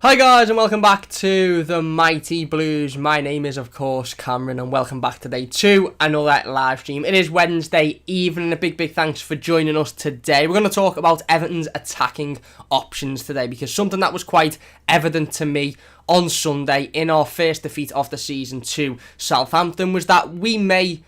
Hi guys and welcome back to the Mighty Blues. My name is of course Cameron and welcome back today to another live stream. It is Wednesday evening and a big thanks for joining us today. We're going to talk about Everton's attacking options today because something that was quite evident to me on Sunday in our first defeat of the season to Southampton was that we may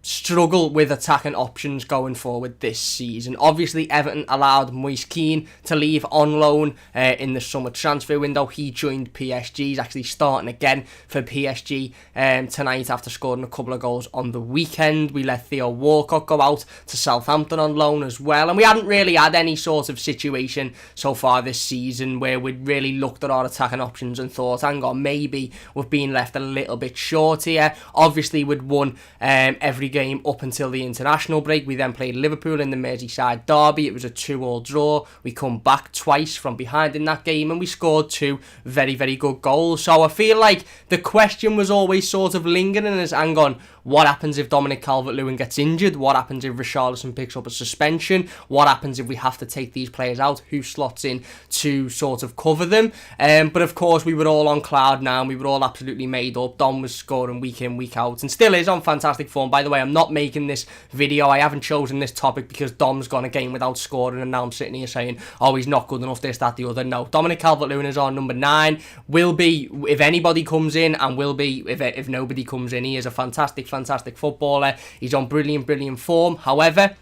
struggle with attacking options going forward this season. Obviously, Everton allowed Moise Kean to leave on loan in the summer transfer window. He joined PSG. He's actually starting again for PSG tonight after scoring a couple of goals on the weekend. We let Theo Walcott go out to Southampton on loan as well. And we hadn't really had any sort of situation so far this season where we'd really looked at our attacking options and thought, hang on, maybe we've been left a little bit short here. Obviously, we'd won every game up until the international break. We then played Liverpool in the Merseyside derby. It was a 2-2 draw. We come back twice from behind in that game and we scored two very good goals. So I feel like the question was always sort of lingering as, hang on, what happens if Dominic Calvert-Lewin gets injured? What happens if Richarlison picks up a suspension? What happens if we have to take these players out? Who slots in to sort of cover them? But of course, we were all on cloud nine. We were all absolutely made up. Dom was scoring week in, week out, and still is on fantastic form. By the way, I'm not making this video. I haven't chosen this topic because Dom's gone a game without scoring, and now I'm sitting here saying, oh, he's not good enough, this, that, the other. No, Dominic Calvert-Lewin is our number 9. Will be, if anybody comes in, and will be, if nobody comes in. He is a fantastic footballer. He's on brilliant form. However,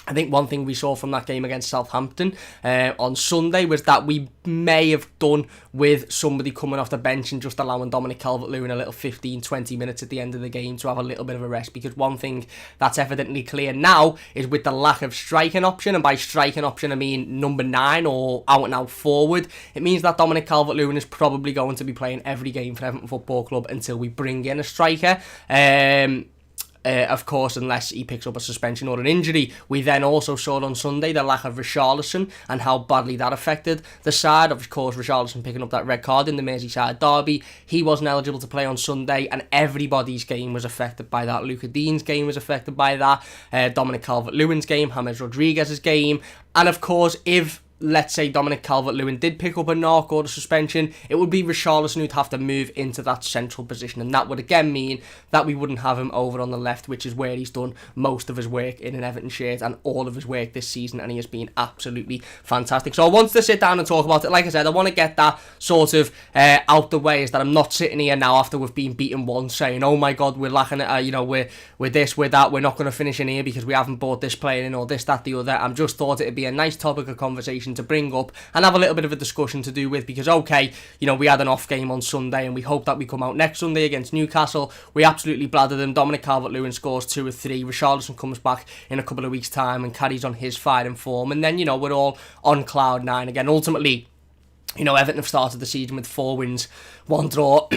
I think one thing we saw from that game against Southampton on Sunday was that we may have done with somebody coming off the bench and just allowing Dominic Calvert-Lewin a little 15-20 minutes at the end of the game to have a little bit of a rest, because one thing that's evidently clear now is with the lack of striking option, and by striking option I mean number 9 or out and out forward, it means that Dominic Calvert-Lewin is probably going to be playing every game for Everton Football Club until we bring in a striker. Of course, unless he picks up a suspension or an injury. We then also saw on Sunday the lack of Richarlison and how badly that affected the side. Of course, Richarlison picking up that red card in the Merseyside derby. He wasn't eligible to play on Sunday, and everybody's game was affected by that. Luca Digne's game was affected by that. Dominic Calvert-Lewin's game, James Rodriguez's game. And of course, if let's say Dominic Calvert-Lewin did pick up a knock or a suspension, it would be Richarlison who'd have to move into that central position, and that would again mean that we wouldn't have him over on the left, which is where he's done most of his work in an Everton shirt and all of his work this season, and he has been absolutely fantastic. So I wanted to sit down and talk about it. Like I said, I want to get that sort of out the way, is that I'm not sitting here now after we've been beaten once saying, oh my god, we're lacking it, we're this, we're that, we're not going to finish in here because we haven't bought this player in or this, that, the other. I'm just thought it'd be a nice topic of conversation to bring up and have a little bit of a discussion to do with, because okay, we had an off game on Sunday and we hope that we come out next Sunday against Newcastle, we absolutely blather them. Dominic Calvert-Lewin scores 2 or 3, Richarlison comes back in a couple of weeks time and carries on his firing form, and then we're all on cloud 9 again. Ultimately, Everton have started the season with 4 wins, 1 draw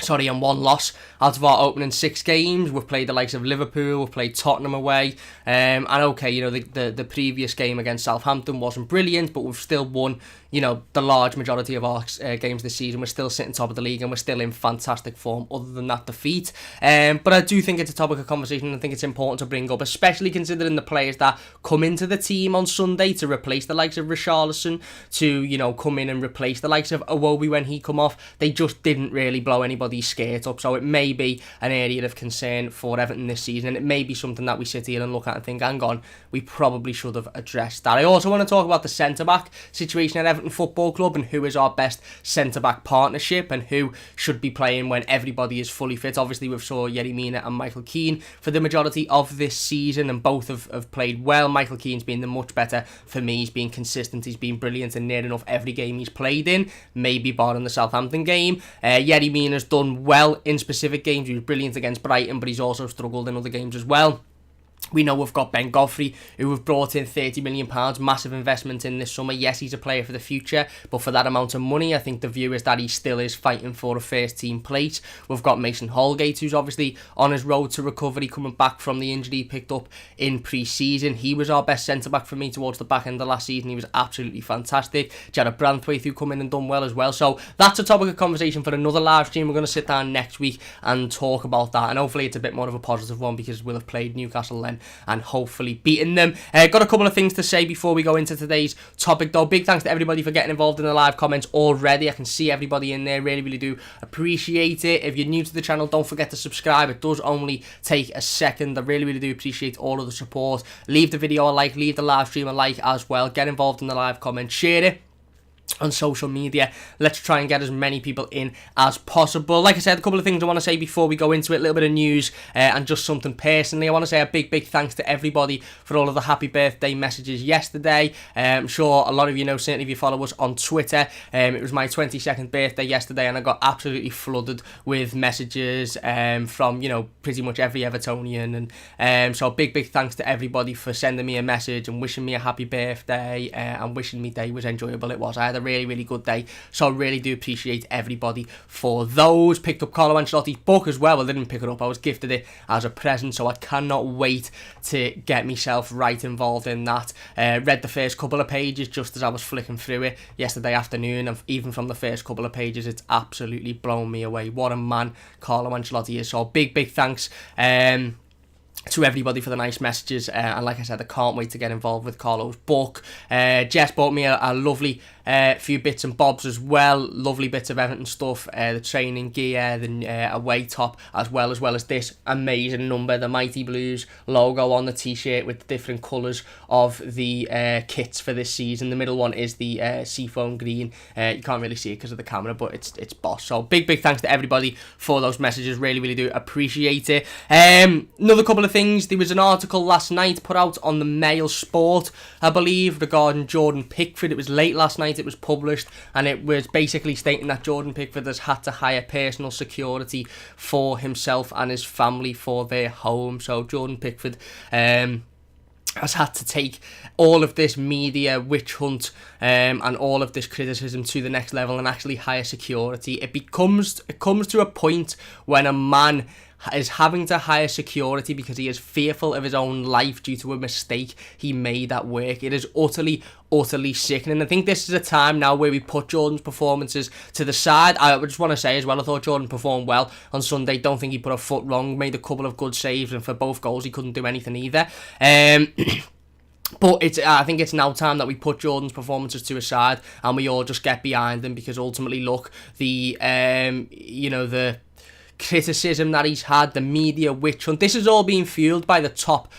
and 1 loss out of our opening 6 games. We've played the likes of Liverpool, we've played Tottenham away, and okay, the previous game against Southampton wasn't brilliant, but we've still won the large majority of our games this season. We're still sitting top of the league and we're still in fantastic form other than that defeat. But I do think it's a topic of conversation, and I think it's important to bring up, especially considering the players that come into the team on Sunday to replace the likes of Richarlison, to come in and replace the likes of Iwobi when he come off. They just didn't really blow anybody's skirt up, so it may be an area of concern for Everton this season, and it may be something that we sit here and look at and think, hang on, we probably should have addressed that. I also want to talk about the centre-back situation at Everton Football Club and who is our best centre-back partnership and who should be playing when everybody is fully fit. Obviously, we've saw Yerry Mina and Michael Keane for the majority of this season, and both have played well. Michael Keane's been the much better for me. He's been consistent, he's been brilliant in near enough every game he's played in, maybe barring the Southampton game. Yerry Mina's done well in specific games. He was brilliant against Brighton, but he's also struggled in other games as well. We know we've got Ben Godfrey, who have brought in £30 million, massive investment in this summer. Yes, he's a player for the future, but for that amount of money, I think the view is that he still is fighting for a first team place. We've got Mason Holgate, who's obviously on his road to recovery, coming back from the injury he picked up in pre-season. He was our best centre-back for me towards the back end of last season. He was absolutely fantastic. Jared Branthwaite, who come in and done well as well. So that's a topic of conversation for another live stream. We're going to sit down next week and talk about that, and hopefully it's a bit more of a positive one, because we'll have played Newcastle then and hopefully beating them. Got a couple of things to say before we go into today's topic though. Big thanks to everybody for getting involved in the live comments already. I can see everybody in there, really do appreciate it. If you're new to the channel, don't forget to subscribe. It does only take a second. I really do appreciate all of the support. Leave the video a like, leave the live stream a like as well. Get involved in the live comments, share it on social media. Let's try and get as many people in as possible. Like I said, a couple of things I want to say before we go into it. A little bit of news and just something personally. I want to say a big thanks to everybody for all of the happy birthday messages yesterday. I'm sure a lot of you know, certainly if you follow us on Twitter, it was my 22nd birthday yesterday, and I got absolutely flooded with messages from, you know, pretty much every Evertonian, and so big thanks to everybody for sending me a message and wishing me a happy birthday and wishing me day was enjoyable. It was. I had a really good day, so I really do appreciate everybody for those. Picked up Carlo Ancelotti's book as well. I didn't pick it up, I was gifted it as a present, so I cannot wait to get myself right involved in that. Read the first couple of pages just as I was flicking through it yesterday afternoon, and even from the first couple of pages it's absolutely blown me away. What a man Carlo Ancelotti is. So big thanks to everybody for the nice messages, and like I said, I can't wait to get involved with Carlo's book. Jess bought me a lovely few bits and bobs as well, lovely bits of Everton stuff, the training gear, the away top, as well as this amazing number, the Mighty Blues logo on the t-shirt with the different colours of the kits for this season. The middle one is the seafoam green. You can't really see it because of the camera, but it's boss. So big thanks to everybody for those messages. Really do appreciate it. Another couple of things. There was an article last night put out on the Mail Sport, I believe, regarding Jordan Pickford. It was late last night it was published, and it was basically stating that Jordan Pickford has had to hire personal security for himself and his family for their home. So Jordan Pickford has had to take all of this media witch hunt and all of this criticism to the next level and actually hire security. It comes to a point when a man is having to hire security because he is fearful of his own life due to a mistake he made at work. It is utterly sickening. I think this is a time now where we put Jordan's performances to the side. I just want to say as well, I thought Jordan performed well on Sunday. Don't think he put a foot wrong, made a couple of good saves, and for both goals he couldn't do anything either. But I think it's now time that we put Jordan's performances to a side and we all just get behind him, because ultimately, look, the criticism that he's had, the media witch hunt, this is all being fueled by the top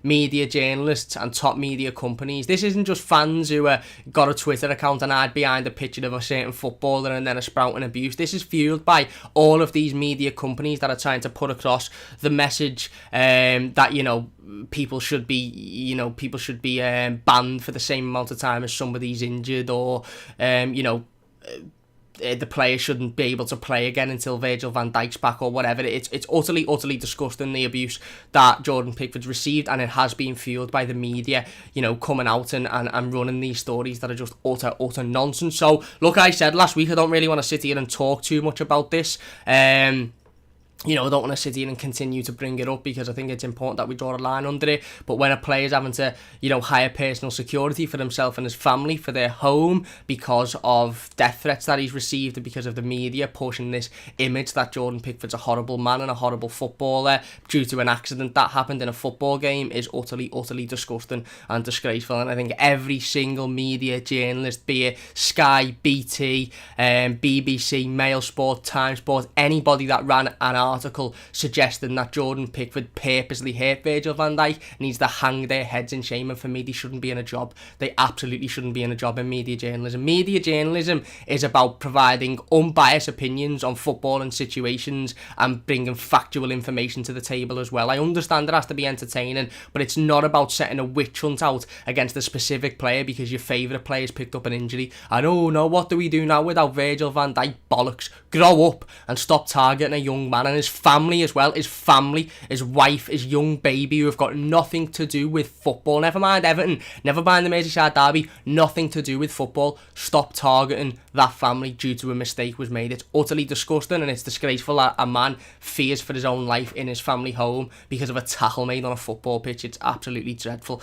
media journalists and top media companies. This isn't just fans who got a Twitter account and hide behind a picture of a certain footballer and then a sprouting abuse. This is fueled by all of these media companies that are trying to put across the message that, you know, people should be banned for the same amount of time as somebody's injured, or the player shouldn't be able to play again until Virgil van Dijk's back, or whatever. It's utterly disgusting, the abuse that Jordan Pickford's received, and it has been fueled by the media, you know, coming out and running these stories that are just utter nonsense. So, look, I said last week I don't really want to sit here and talk too much about this. I don't want to sit here and continue to bring it up, because I think it's important that we draw a line under it. But when a player's having to, hire personal security for himself and his family for their home because of death threats that he's received and because of the media pushing this image that Jordan Pickford's a horrible man and a horrible footballer due to an accident that happened in a football game, is utterly disgusting and disgraceful. And I think every single media journalist, be it Sky, BT, BBC, Mail Sport, Time Sport, anybody that ran an article suggesting that Jordan Pickford purposely hurt Virgil van Dijk needs to hang their heads in shame, and for me, they shouldn't be in a job. They absolutely shouldn't be in a job in media journalism. Media journalism is about providing unbiased opinions on football and situations and bringing factual information to the table as well. I understand it has to be entertaining, but it's not about setting a witch hunt out against a specific player because your favourite player's picked up an injury. And oh no, what do we do now without Virgil van Dijk? Bollocks. Grow up and stop targeting a young man and his family as well. His family, his wife, his young baby, who have got nothing to do with football. Never mind Everton, never mind the Merseyside derby, nothing to do with football. Stop targeting that family due to a mistake was made. It's utterly disgusting, and it's disgraceful that a man fears for his own life in his family home because of a tackle made on a football pitch. It's absolutely dreadful.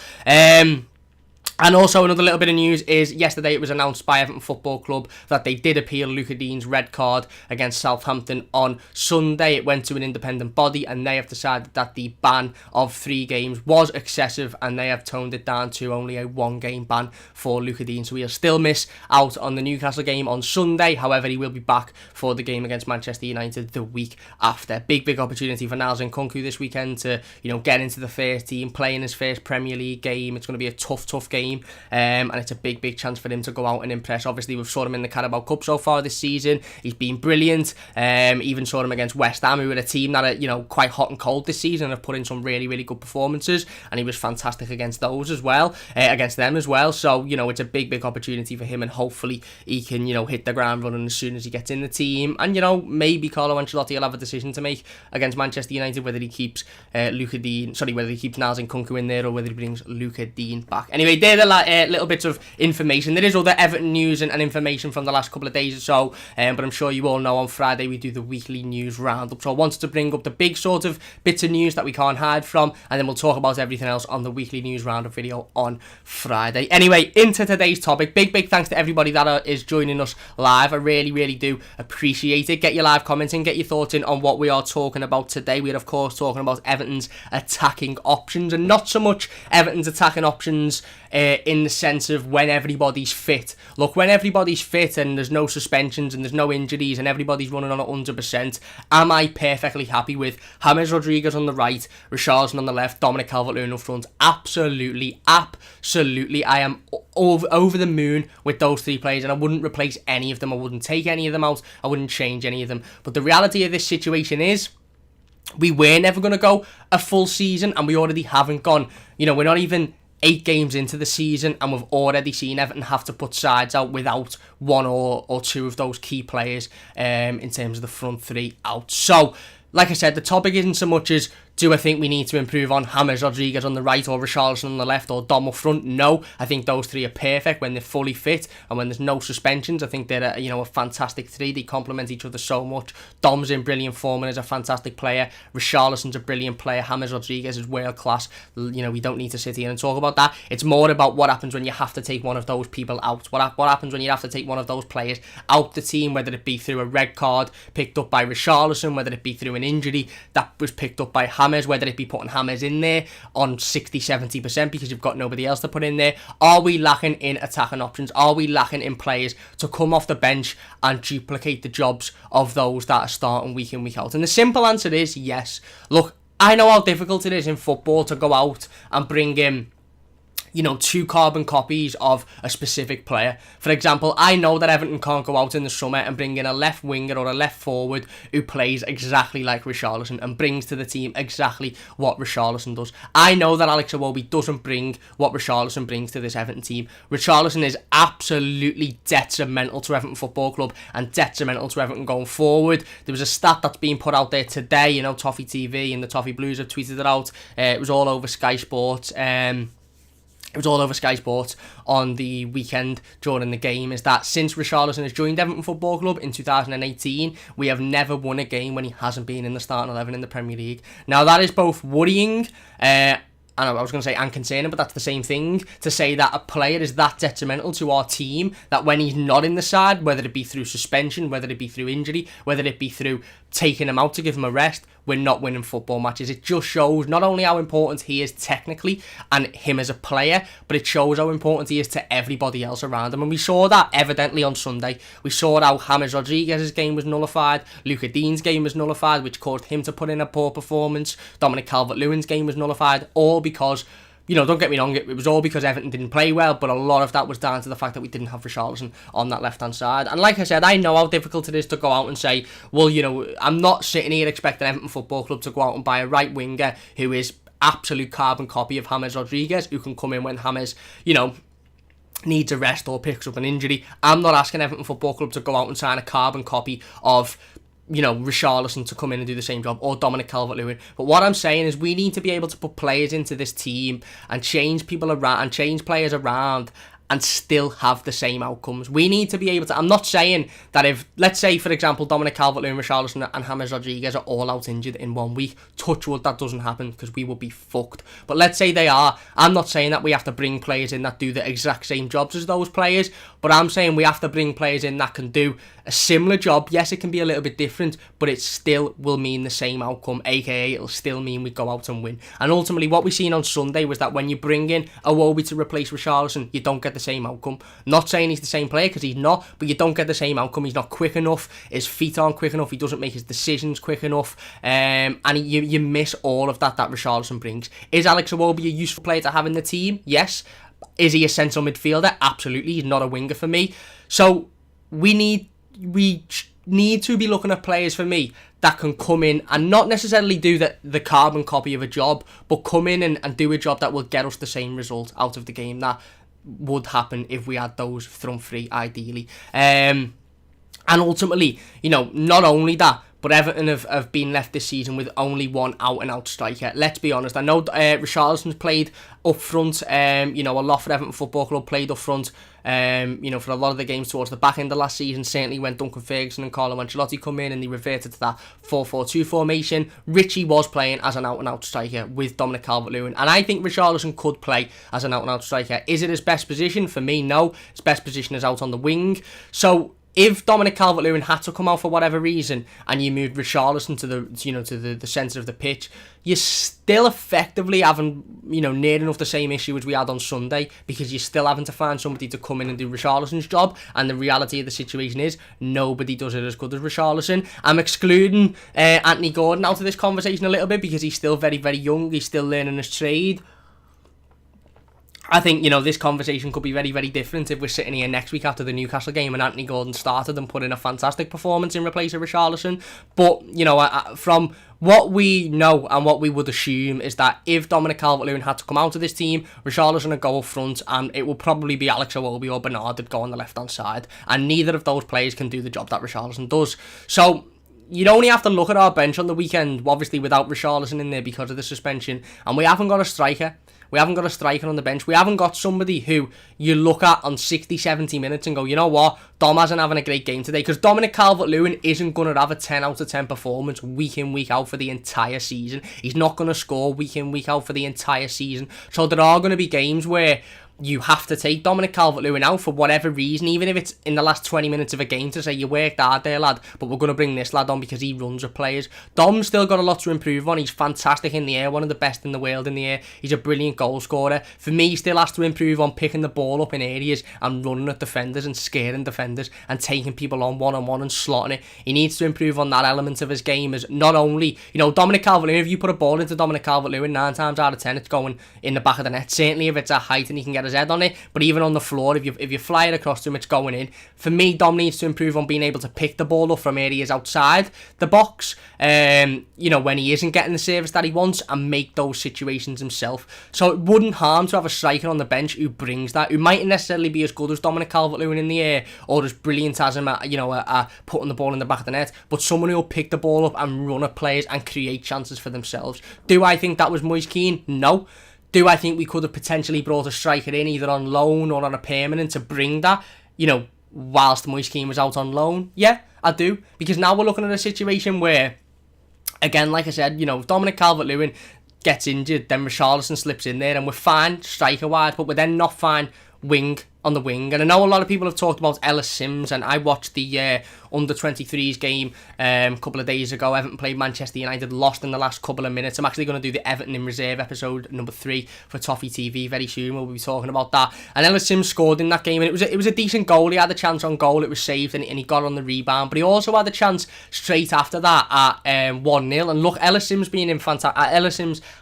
And also another little bit of news is yesterday it was announced by Everton Football Club that they did appeal Luca Digne's red card against Southampton on Sunday. It went to an independent body and they have decided that the ban of 3 games was excessive and they have toned it down to only a 1-game ban for Luca Digne. So he'll still miss out on the Newcastle game on Sunday. However, he will be back for the game against Manchester United the week after. Big opportunity for Niels Nkunku this weekend to, get into the first team, play in his first Premier League game. It's going to be a tough game. And it's a big chance for him to go out and impress. Obviously, we've saw him in the Carabao Cup so far this season. He's been brilliant. Even saw him against West Ham, who are a team that are, quite hot and cold this season and have put in some really good performances. And he was fantastic against those as well, against them as well. So, it's a big opportunity for him, and hopefully he can, hit the ground running as soon as he gets in the team. And, maybe Carlo Ancelotti will have a decision to make against Manchester United, whether he keeps whether he keeps Niels Nkunku in there or whether he brings Luca Digne back. Anyway, they're the little bits of information. There is other Everton news and information from the last couple of days or so, but I'm sure you all know on Friday we do the weekly news roundup. So I wanted to bring up the big sort of bits of news that we can't hide from, and then we'll talk about everything else on the weekly news roundup video on Friday. Anyway, into today's topic. Big thanks to everybody that is joining us live. I really do appreciate it. Get your live comments in, get your thoughts in on what we are talking about today. We're of course talking about Everton's attacking options, and not so much Everton's attacking options in the sense of when everybody's fit. Look, when everybody's fit and there's no suspensions and there's no injuries and everybody's running on at 100%, am I perfectly happy with James Rodriguez on the right, Richarlison on the left, Dominic Calvert-Lewin up front? Absolutely. I am over the moon with those 3 players, and I wouldn't replace any of them. I wouldn't take any of them out. I wouldn't change any of them. But the reality of this situation is, we were never going to go a full season, and we already haven't gone. We're not even 8 games into the season, and we've already seen Everton have to put sides out without 1 or 2 of those key players in terms of the front 3 out. So, like I said, the topic isn't so much as, do I think we need to improve on James Rodriguez on the right or Richarlison on the left or Dom up front? No, I think those 3 are perfect when they're fully fit and when there's no suspensions. I think they're a fantastic 3. They complement each other so much. Dom's in brilliant form and is a fantastic player. Richarlison's a brilliant player. James Rodriguez is world class. We don't need to sit here and talk about that. It's more about what happens when you have to take one of those people out. What happens when you have to take one of those players out the team, whether it be through a red card picked up by Richarlison, whether it be through an injury that was picked up by James, whether it be putting James in there on 60-70% because you've got nobody else to put in there. Are we lacking in attacking options? Are we lacking in players to come off the bench and duplicate the jobs of those that are starting week in, week out? And the simple answer is yes. Look, I know how difficult it is in football to go out and bring in 2 carbon copies of a specific player. For example, I know that Everton can't go out in the summer and bring in a left winger or a left forward who plays exactly like Richarlison and brings to the team exactly what Richarlison does. I know that Alex Iwobi doesn't bring what Richarlison brings to this Everton team. Richarlison is absolutely detrimental to Everton Football Club and detrimental to Everton going forward. There was a stat that's being put out there today, Toffee TV and the Toffee Blues have tweeted it out. It was all over Sky Sports. It was all over Sky Sports on the weekend during the game, is that since Richarlison has joined Everton Football Club in 2018, we have never won a game when he hasn't been in the starting 11 in the Premier League. Now, that is both worrying, and I was going to say and concerning, but that's the same thing, to say that a player is that detrimental to our team that when he's not in the side, whether it be through suspension, whether it be through injury, whether it be through taking him out to give him a rest, we're not winning football matches. It just shows not only how important he is technically and him as a player, but it shows how important he is to everybody else around him. And we saw that evidently on Sunday. We saw how James Rodriguez's game was nullified, Luca Digne's game was nullified, which caused him to put in a poor performance. Dominic Calvert-Lewin's game was nullified, all because, don't get me wrong, it was all because Everton didn't play well, but a lot of that was down to the fact that we didn't have Richarlison on that left-hand side. And like I said, I know how difficult it is to go out and say, well, I'm not sitting here expecting Everton Football Club to go out and buy a right winger who is absolute carbon copy of James Rodriguez, who can come in when James, needs a rest or picks up an injury. I'm not asking Everton Football Club to go out and sign a carbon copy of Richarlison to come in and do the same job, or Dominic Calvert-Lewin. But what I'm saying is we need to be able to put players into this team and change people around and change players around and still have the same outcomes. We need to be able to... I'm not saying that if, let's say, for example, Dominic Calvert-Lewin, Richarlison and James Rodriguez are all out injured in 1 week. Touch wood, that doesn't happen because we would be fucked. But let's say they are. I'm not saying that we have to bring players in that do the exact same jobs as those players, but I'm saying we have to bring players in that can do a similar job. Yes, it can be a little bit different, but it still will mean the same outcome, aka it'll still mean we go out and win. And ultimately, what we seen on Sunday was that when you bring in Iwobi to replace Richarlison, you don't get the same outcome. Not saying he's the same player, because he's not, but you don't get the same outcome. He's not quick enough, his feet aren't quick enough, he doesn't make his decisions quick enough, and you miss all of that Richarlison brings. Is Alex Iwobi a useful player to have in the team? Yes. Is he a central midfielder? Absolutely. He's not a winger for me. So we need to be looking at players, for me, that can come in and not necessarily do the carbon copy of a job, but come in and do a job that will get us the same result out of the game that would happen if we had those front three, ideally. And ultimately, not only that, but Everton have been left this season with only one out-and-out striker. Let's be honest. I know Richarlison's played up front. A lot for Everton Football Club, played up front. For a lot of the games towards the back end of last season. Certainly when Duncan Ferguson and Carlo Ancelotti come in and they reverted to that 4-4-2 formation. Richie was playing as an out-and-out striker with Dominic Calvert-Lewin. And I think Richarlison could play as an out-and-out striker. Is it his best position? For me, no. His best position is out on the wing. So if Dominic Calvert-Lewin had to come out for whatever reason and you moved Richarlison to the centre of the pitch, you're still effectively having, near enough the same issue as we had on Sunday, because you're still having to find somebody to come in and do Richarlison's job, and the reality of the situation is nobody does it as good as Richarlison. I'm excluding Anthony Gordon out of this conversation a little bit because he's still very, very young, he's still learning his trade. I think, this conversation could be very, very different if we're sitting here next week after the Newcastle game and Anthony Gordon started and put in a fantastic performance in replace of Richarlison. But, from what we know and what we would assume is that if Dominic Calvert-Lewin had to come out of this team, Richarlison would go up front, and it will probably be Alex Iwobi or Bernard that go on the left-hand side. And neither of those players can do the job that Richarlison does. So you'd only have to look at our bench on the weekend, obviously without Richarlison in there because of the suspension, and we haven't got a striker. We haven't got a striker on the bench. We haven't got somebody who you look at on 60, 70 minutes and go, you know what, Dom hasn't having a great game today. Because Dominic Calvert-Lewin isn't going to have a 10 out of 10 performance week in, week out for the entire season. He's not going to score week in, week out for the entire season. So there are going to be games where you have to take Dominic Calvert-Lewin out for whatever reason, even if it's in the last 20 minutes of a game, to say you worked hard there, lad, but we're going to bring this lad on because he runs with players. Dom's still got a lot to improve on. He's fantastic in the air, one of the best in the world in the air. He's a brilliant goal scorer. For me, he still has to improve on picking the ball up in areas and running at defenders and scaring defenders and taking people on one-on-one and slotting it. He needs to improve on that element of his game, as not only, Dominic Calvert-Lewin, if you put a ball into Dominic Calvert-Lewin, 9 times out of 10 it's going in the back of the net. Certainly if it's at height and he can get his head on it, but even on the floor, if you fly it across to him, it's going in. For me, Dom needs to improve on being able to pick the ball up from areas outside the box, when he isn't getting the service that he wants, and make those situations himself. So it wouldn't harm to have a striker on the bench who brings that, who mightn't necessarily be as good as Dominic Calvert-Lewin in the air, or as brilliant as him at, putting the ball in the back of the net, but someone who will pick the ball up and run at players and create chances for themselves. Do I think that was Moise Keane? No. Do I think we could have potentially brought a striker in either on loan or on a permanent to bring that, whilst Moise Keane was out on loan? Yeah, I do. Because now we're looking at a situation where, again, like I said, if Dominic Calvert-Lewin gets injured, then Richarlison slips in there and we're fine striker-wise, but we're then not fine on the wing. And I know a lot of people have talked about Ellis Sims, and I watched the under-23s game a couple of days ago. Everton played Manchester United, lost in the last couple of minutes. I'm actually going to do the Everton in Reserve episode number 3 for Toffee TV very soon. We'll be talking about that. And Ellis Sims scored in that game, and it was a decent goal. He had a chance on goal, it was saved, and he got on the rebound. But he also had a chance straight after that at 1-0. And look, Ellis Sims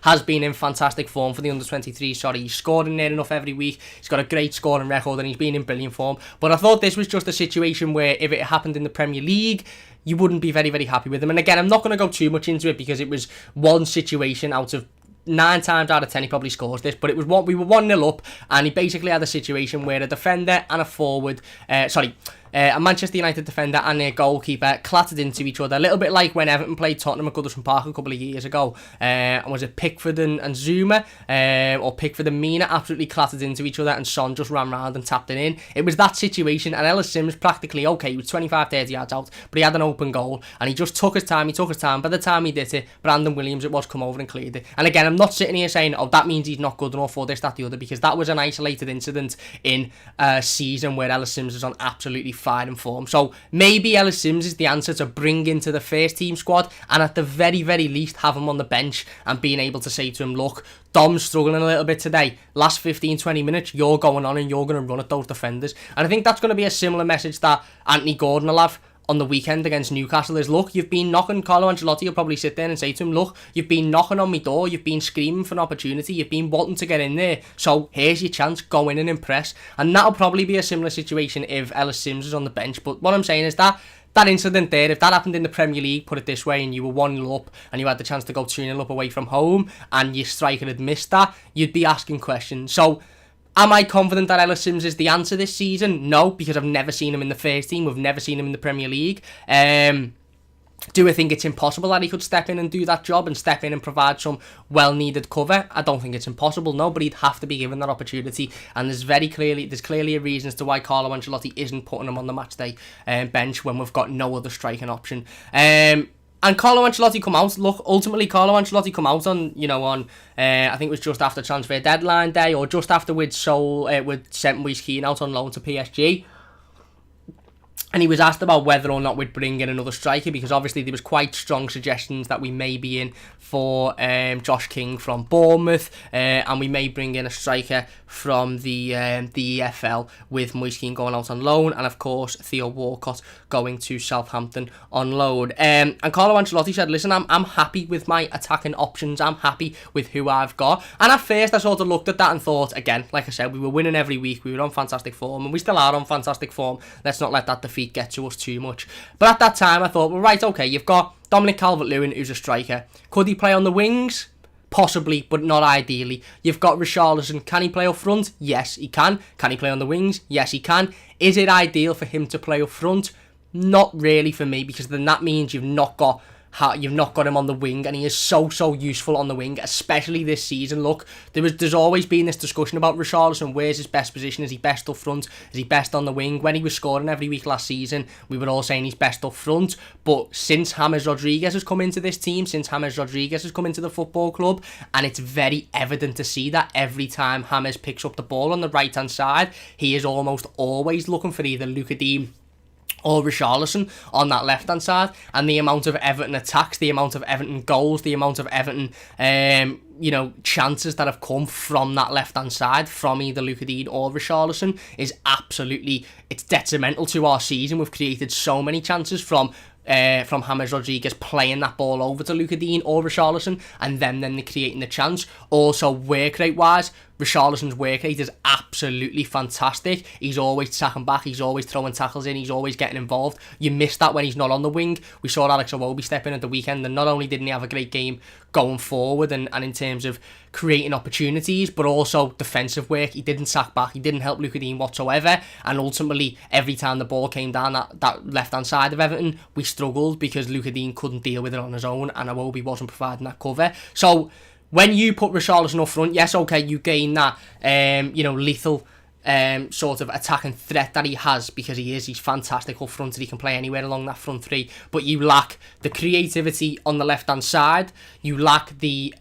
has been in fantastic form for the under-23s. He's scored in there enough every week. He's got a great scoring record, and he's been in brilliant form. But I thought this was just a situation where if it happened in the Premier League, you wouldn't be very, very happy with him. And again, I'm not going to go too much into it because it was one situation out of 9 times out of 10 he probably scores this, but it was we were 1-0 up, and he basically had a situation where a defender and a forward, a Manchester United defender and their goalkeeper clattered into each other, a little bit like when Everton played Tottenham at Goodison Park a couple of years ago. And was it Pickford and Zuma, or Pickford and Mina absolutely clattered into each other, and Son just ran round and tapped it in. It was that situation, and Ellis Sims practically, okay, he was 25-30 yards out, but he had an open goal, and he just took his time. By the time he did it, Brandon Williams, it was, come over and cleared it. And again, I'm not sitting here saying, oh, that means he's not good enough for this, that, the other, because that was an isolated incident in a season where Ellis Sims is on absolutely firing form. So maybe Ellis Sims is the answer to bring into the first team squad, and at the very, very least have him on the bench and being able to say to him, look, Dom's struggling a little bit today. Last 15-20 minutes, you're going on and you're going to run at those defenders. And I think that's going to be a similar message that Anthony Gordon will have on the weekend against Newcastle. Is, look, you've been knocking. Carlo Ancelotti will probably sit there and say to him, look, you've been knocking on my door, you've been screaming for an opportunity, you've been wanting to get in there, so here's your chance, go in and impress. And that'll probably be a similar situation if Ellis Sims is on the bench. But what I'm saying is that incident there, if that happened in the Premier League, put it this way, and you were 1-0 up and you had the chance to go 2-0 up away from home and your striker had missed that, you'd be asking questions. So am I confident that Ellis Sims is the answer this season? No, because I've never seen him in the first team. We've never seen him in the Premier League. Do I think it's impossible that he could step in and do that job and step in and provide some well-needed cover? I don't think it's impossible, no, but he'd have to be given that opportunity. And there's clearly a reason as to why Carlo Ancelotti isn't putting him on the matchday bench when we've got no other striking option. And Carlo Ancelotti come out. Look, ultimately, Carlo Ancelotti come out on, I think it was just after transfer deadline day, or just after we'd sent Moise Kean out on loan to PSG. And he was asked about whether or not we'd bring in another striker, because obviously there was quite strong suggestions that we may be in for Josh King from Bournemouth, and we may bring in a striker from the EFL, with Moise Kean going out on loan, and of course Theo Walcott going to Southampton on loan. And Carlo Ancelotti said, listen, I'm happy with my attacking options, I'm happy with who I've got. And at first I sort of looked at that and thought, again, like I said, we were winning every week, we were on fantastic form, and we still are on fantastic form. Let's not let that defeat get to us too much. But at that time I thought, well, right, okay, you've got Dominic Calvert-Lewin, who's a striker. Could he play on the wings? Possibly, but not ideally. You've got Richarlison. Can he play up front? Yes, he can. Can he play on the wings? Yes, he can. Is it ideal for him to play up front? Not really for me, because then that means you've not got him on the wing, and he is so useful on the wing, especially this season. Look, there's always been this discussion about Richarlison. Where's his best position? Is he best up front? Is he best on the wing? When he was scoring every week last season, we were all saying he's best up front. But since James Rodriguez has come into this team, since James Rodriguez has come into the football club, and it's very evident to see that every time James picks up the ball on the right hand side, he is almost always looking for either Luca Digne or Richarlison on that left-hand side. And the amount of Everton attacks, the amount of Everton goals, the amount of Everton chances that have come from that left-hand side, from either Luca Digne or Richarlison, is absolutely, it's detrimental to our season. We've created so many chances from James Rodriguez playing that ball over to Luca Digne or Richarlison, and then they're creating the chance. Also, work rate wise, Richarlison's work rate is absolutely fantastic. He's always tacking back, he's always throwing tackles in, he's always getting involved. You miss that when he's not on the wing. We saw Alex Iwobi step in at the weekend, and not only didn't he have a great game going forward and in terms of creating opportunities, but also defensive work. He didn't sack back, he didn't help Luca Digne whatsoever, and ultimately every time the ball came down that left hand side of Everton, we struggled because Luca Digne couldn't deal with it on his own, and Iwobi wasn't providing that cover. So when you put Richarlison up front, yes, okay, you gain that lethal sort of attacking threat that he has, because he's fantastic up front and he can play anywhere along that front three, but you lack the creativity on the left hand side, you lack the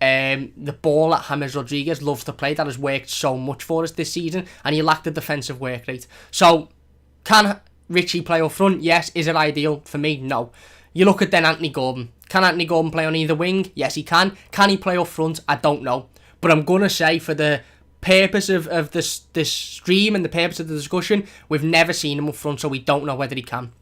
ball that James Rodriguez loves to play, that has worked so much for us this season, and you lack the defensive work rate. So can Richie play up front? Yes. Is it ideal? For me, no. You look at then Anthony Gordon. Can Anthony Gordon play on either wing? Yes, he can. Can he play up front? I don't know. But I'm going to say, for the purpose of this stream and the purpose of the discussion, we've never seen him up front, so we don't know whether he can.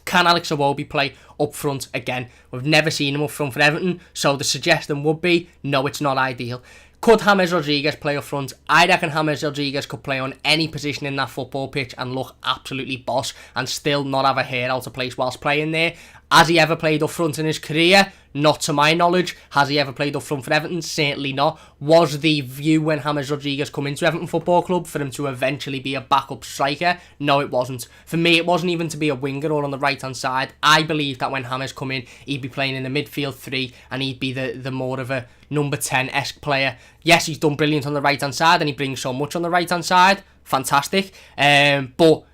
Can Alex Iwobi play up front? Again, we've never seen him up front for Everton, so the suggestion would be, no, it's not ideal. Could James Rodriguez play up front? I reckon James Rodriguez could play on any position in that football pitch and look absolutely boss and still not have a hair out of place whilst playing there. Has he ever played up front in his career? Not to my knowledge. Has he ever played up front for Everton? Certainly not. Was the view when James Rodriguez come into Everton Football Club for him to eventually be a backup striker? No, it wasn't. For me, it wasn't even to be a winger or on the right-hand side. I believe that when James come in, he'd be playing in the midfield 3 and he'd be the more of a number 10-esque player. Yes, he's done brilliant on the right-hand side and he brings so much on the right-hand side. Fantastic. But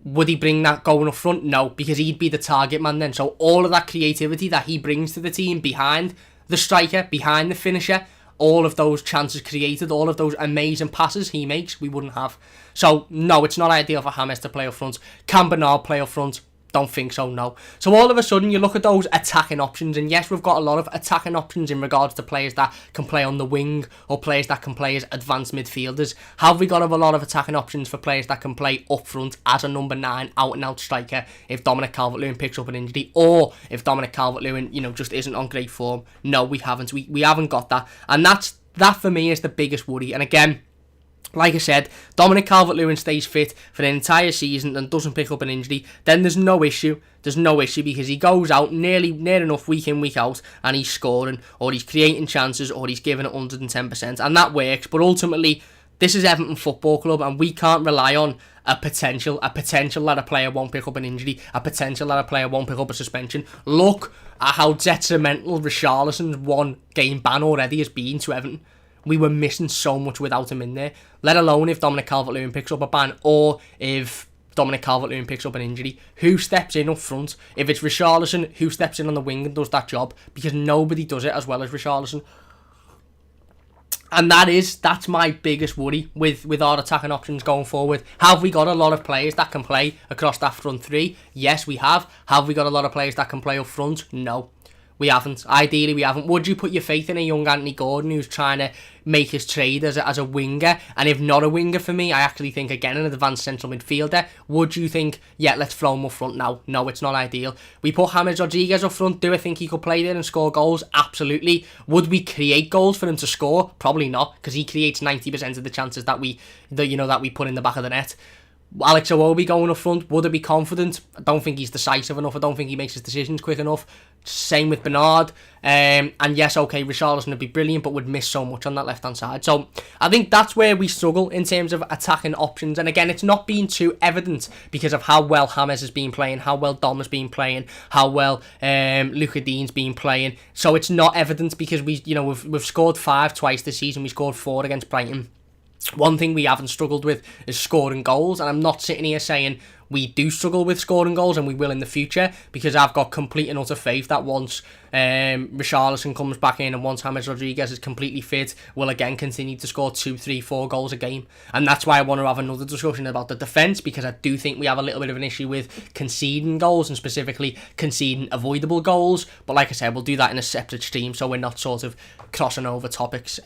would he bring that going up front? No, because he'd be the target man then. So all of that creativity that he brings to the team behind the striker, behind the finisher, all of those chances created, all of those amazing passes he makes, we wouldn't have. So no, it's not ideal for James to play up front. Can Bernard play up front? Don't think so, no. So all of a sudden you look at those attacking options, and yes, we've got a lot of attacking options in regards to players that can play on the wing or players that can play as advanced midfielders. Have we got a lot of attacking options for players that can play up front as a number 9 out and out striker if Dominic Calvert-Lewin picks up an injury, or if Dominic Calvert-Lewin, just isn't on great form? No, we haven't. We haven't got that, and that for me is the biggest worry. And again, like I said, Dominic Calvert-Lewin stays fit for the entire season and doesn't pick up an injury, then there's no issue. There's no issue because he goes out near enough week in, week out, and he's scoring, or he's creating chances, or he's giving it 110%, and that works. But ultimately, this is Everton Football Club, and we can't rely on a potential that a player won't pick up an injury, a potential that a player won't pick up a suspension. Look at how detrimental Richarlison's 1-game ban already has been to Everton. We were missing so much without him in there, let alone if Dominic Calvert-Lewin picks up a ban, or if Dominic Calvert-Lewin picks up an injury. Who steps in up front? If it's Richarlison, who steps in on the wing and does that job? Because nobody does it as well as Richarlison. And that's my biggest worry with our attacking options going forward. Have we got a lot of players that can play across that front 3? Yes, we have. Have we got a lot of players that can play up front? No. We haven't. Ideally, we haven't. Would you put your faith in a young Anthony Gordon who's trying to make his trade as a winger? And if not a winger for me, I actually think, again, an advanced central midfielder. Would you think, yeah, let's throw him up front now? No, it's not ideal. We put James Rodriguez up front. Do I think he could play there and score goals? Absolutely. Would we create goals for him to score? Probably not, because he creates 90% of the chances that we put in the back of the net. Alex Iwobi going up front, would I be confident? I don't think he's decisive enough. I don't think he makes his decisions quick enough. Same with Bernard. And yes, okay, Richarlison would be brilliant, but would miss so much on that left-hand side. So I think that's where we struggle in terms of attacking options. And again, it's not been too evident because of how well James has been playing, how well Dom has been playing, how well Luca Digne's been playing. So it's not evident because we've scored 5 twice this season. We scored 4 against Brighton. One thing we haven't struggled with is scoring goals, and I'm not sitting here saying we do struggle with scoring goals and we will in the future, because I've got complete and utter faith that once Richarlison comes back in and once James Rodriguez is completely fit, we'll again continue to score 2, 3, 4 goals a game. And that's why I want to have another discussion about the defence, because I do think we have a little bit of an issue with conceding goals, and specifically conceding avoidable goals. But like I said, we'll do that in a separate stream, so we're not sort of crossing over topics.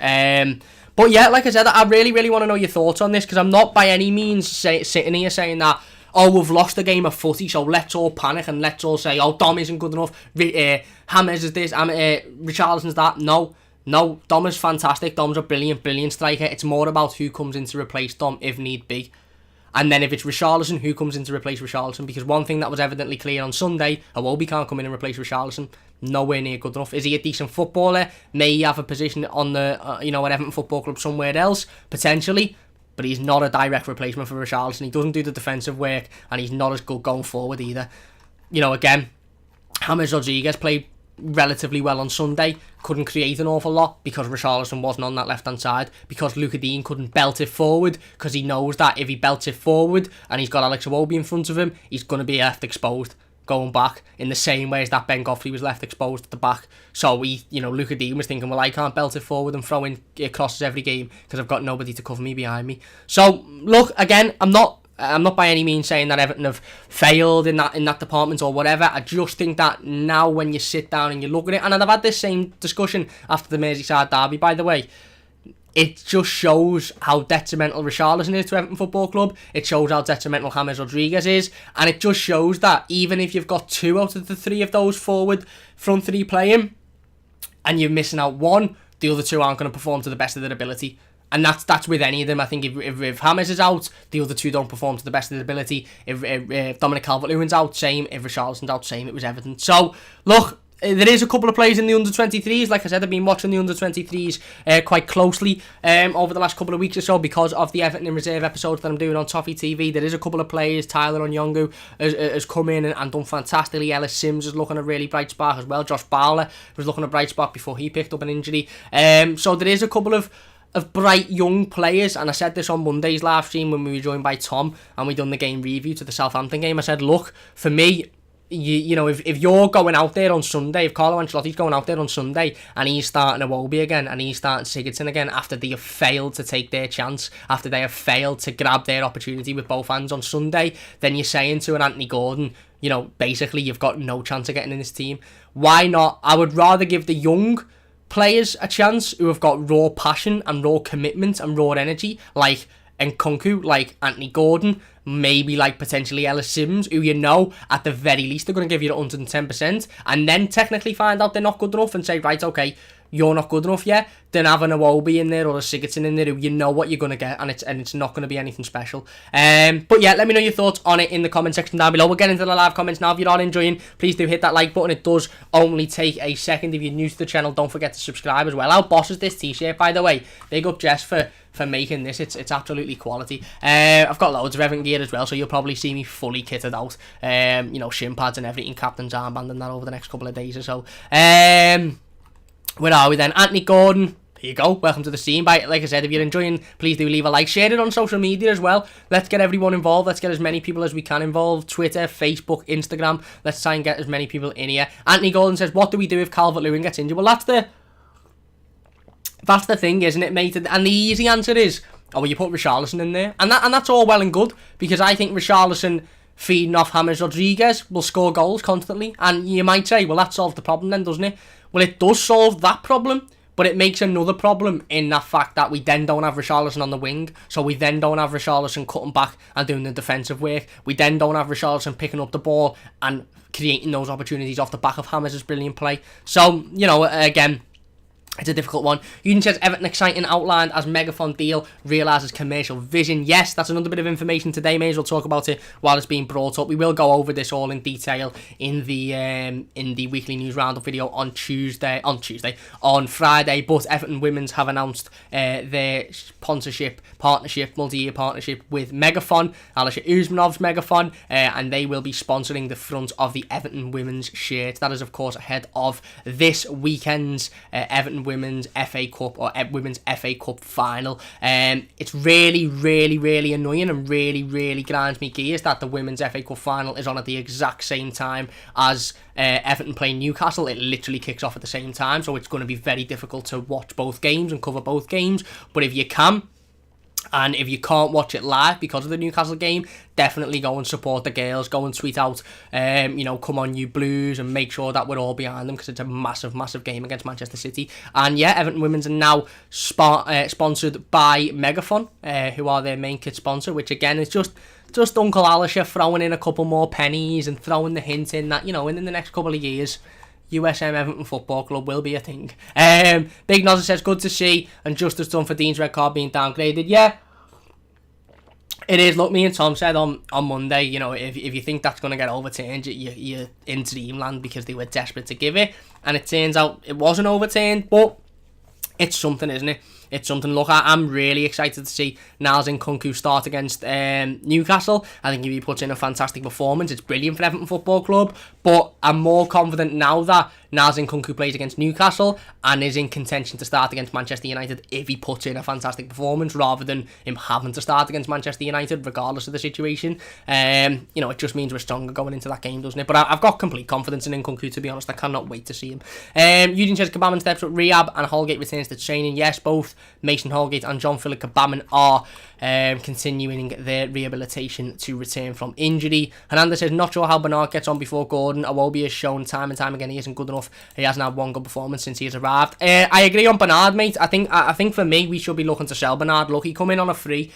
But yeah, like I said, I really, really want to know your thoughts on this, because I'm not by any means sitting here saying that, oh, we've lost a game of footy, so let's all panic and let's all say, oh, Dom isn't good enough, James is this, Richarlison's that. No, Dom is fantastic. Dom's a brilliant, brilliant striker. It's more about who comes in to replace Dom if need be. And then if it's Richarlison, who comes in to replace Richarlison? Because one thing that was evidently clear on Sunday, Iwobi can't come in and replace Richarlison. Nowhere near good enough. Is he a decent footballer? May he have a position on the, at Everton Football Club somewhere else? Potentially. But he's not a direct replacement for Richarlison. He doesn't do the defensive work, and he's not as good going forward either. Again, James Rodriguez played relatively well on Sunday, couldn't create an awful lot because Richarlison wasn't on that left-hand side, because Luca Digne couldn't belt it forward, because he knows that if he belts it forward and he's got Alex Iwobi in front of him, he's going to be left exposed going back, in the same way as that Ben Godfrey was left exposed at the back. So Luca Digne was thinking, well, I can't belt it forward and throw in crosses every game because I've got nobody to cover me behind me. So look, again, I'm not by any means saying that Everton have failed in that department or whatever. I just think that now when you sit down and you look at it, and I've had this same discussion after the Merseyside derby, by the way, it just shows how detrimental Richarlison is to Everton Football Club. It shows how detrimental James Rodriguez is. And it just shows that even if you've got 2 out of the 3 of those forward front 3 playing, and you're missing out 1, the other 2 aren't going to perform to the best of their ability. And that's with any of them. I think if James is out, the other two don't perform to the best of their ability. If Dominic Calvert-Lewin's out, same. If Richarlison's out, same. It was Everton. So, look, there is a couple of players in the under-23s. Like I said, I've been watching the under-23s quite closely over the last couple of weeks or so because of the Everton in Reserve episodes that I'm doing on Toffee TV. There is a couple of players. Tyler Onyongu has come in and done fantastically. Ellis Sims is looking a really bright spark as well. Josh Barler was looking a bright spark before he picked up an injury. So there is a couple of bright young players, and I said this on Monday's live stream when we were joined by Tom and we done the game review to the Southampton game. I said, look, for me, you know, if you're going out there on Sunday, if Carlo Ancelotti's going out there on Sunday and he's starting Iwobi again and he's starting Sigurdsson again after they have failed to take their chance, after they have failed to grab their opportunity with both hands on Sunday, then you're saying to an Anthony Gordon, you know, basically you've got no chance of getting in this team. Why not? I would rather give the young players a chance who have got raw passion and raw commitment and raw energy, like Nkunku, like Anthony Gordon, maybe like potentially Ellis Sims, who you know at the very least are going to give you 110%, and then technically find out they're not good enough and say, right, okay, you're not good enough yet, then have an Iwobi in there or a Sigurdsson in there who you know what you're going to get, and it's not going to be anything special. But yeah, let me know your thoughts on it in the comment section down below. We'll get into the live comments now. If you're not enjoying, please do hit that like button. It does only take a second. If you're new to the channel, don't forget to subscribe as well. Our boss is this t-shirt, by the way. Big up Jess for making this. It's absolutely quality. I've got loads of Everton gear as well, so you'll probably see me fully kitted out. You know, shin pads and everything, captain's armband and that over the next couple of days or so. Where are we then? Anthony Gordon. Here you go. Welcome to the scene. Like I said, if you're enjoying, please do leave a like. Share it on social media as well. Let's get everyone involved. Let's get as many people as we can involved. Twitter, Facebook, Instagram. Let's try and get as many people in here. Anthony Gordon says, what do we do if Calvert-Lewin gets injured? Well, that's the thing, isn't it, mate? And the easy answer is, oh, well, you put Richarlison in there. And that's all well and good, because I think Richarlison feeding off James Rodriguez will score goals constantly. And you might say, well, that solves the problem then, doesn't it? Well, it does solve that problem, but it makes another problem in that fact that we then don't have Richarlison on the wing, so we then don't have Richarlison cutting back and doing the defensive work. We then don't have Richarlison picking up the ball and creating those opportunities off the back of James' brilliant play. So, you know, again, it's a difficult one. Ewan says, Everton exciting outlined as Megaphone deal realises commercial vision. Yes, that's another bit of information today. May as well talk about it while it's being brought up. We will go over this all in detail in the weekly news roundup video on Friday. But Everton Women's have announced their multi-year partnership with Megaphone, Alisha Usmanov's Megaphone, and they will be sponsoring the front of the Everton Women's shirt. That is, of course, ahead of this weekend's Everton Women's FA Cup or Women's FA Cup final. It's really, really, really annoying and really, really grinds me gears that the Women's FA Cup final is on at the exact same time as Everton playing Newcastle. It literally kicks off at the same time, so it's going to be very difficult to watch both games and cover both games. But if you can, and if you can't watch it live because of the Newcastle game, definitely go and support the girls. Go and tweet out, you know, come on you Blues, and make sure that we're all behind them, because it's a massive, massive game against Manchester City. And yeah, Everton Women's are now sponsored by Megaphone, who are their main kit sponsor, which again is just Uncle Alisha throwing in a couple more pennies and throwing the hint in that, you know, in the next couple of years, USM Everton Football Club will be a thing. Big Nozza says, good to see, and justice done for Dean's red card being downgraded. Yeah, it is. Look, me and Tom said on Monday, you know, if you think that's going to get overturned, you're in dreamland, because they were desperate to give it, and it turns out it wasn't overturned, but it's something, isn't it? It's something. Look, I'm really excited to see Niles Nkunku start against Newcastle. I think if he puts in a fantastic performance, it's brilliant for Everton Football Club. But I'm more confident now that Niles Nkunku plays against Newcastle and is in contention to start against Manchester United if he puts in a fantastic performance, rather than him having to start against Manchester United regardless of the situation. You know, it just means we're stronger going into that game, doesn't it? But I've got complete confidence in Nkunku, to be honest. I cannot wait to see him. Eugene says, Kabaman steps up rehab and Holgate returns to training. Yes, both Mason Holgate and John Philip Kabaman are continuing their rehabilitation to return from injury. Hernandez says, not sure how Bernard gets on before Gordon. Iwobi has shown time and time again he isn't good enough. He hasn't had one good performance since he has arrived. I agree on Bernard, mate. I think for me, we should be looking to sell Bernard. Look, he come in on a free.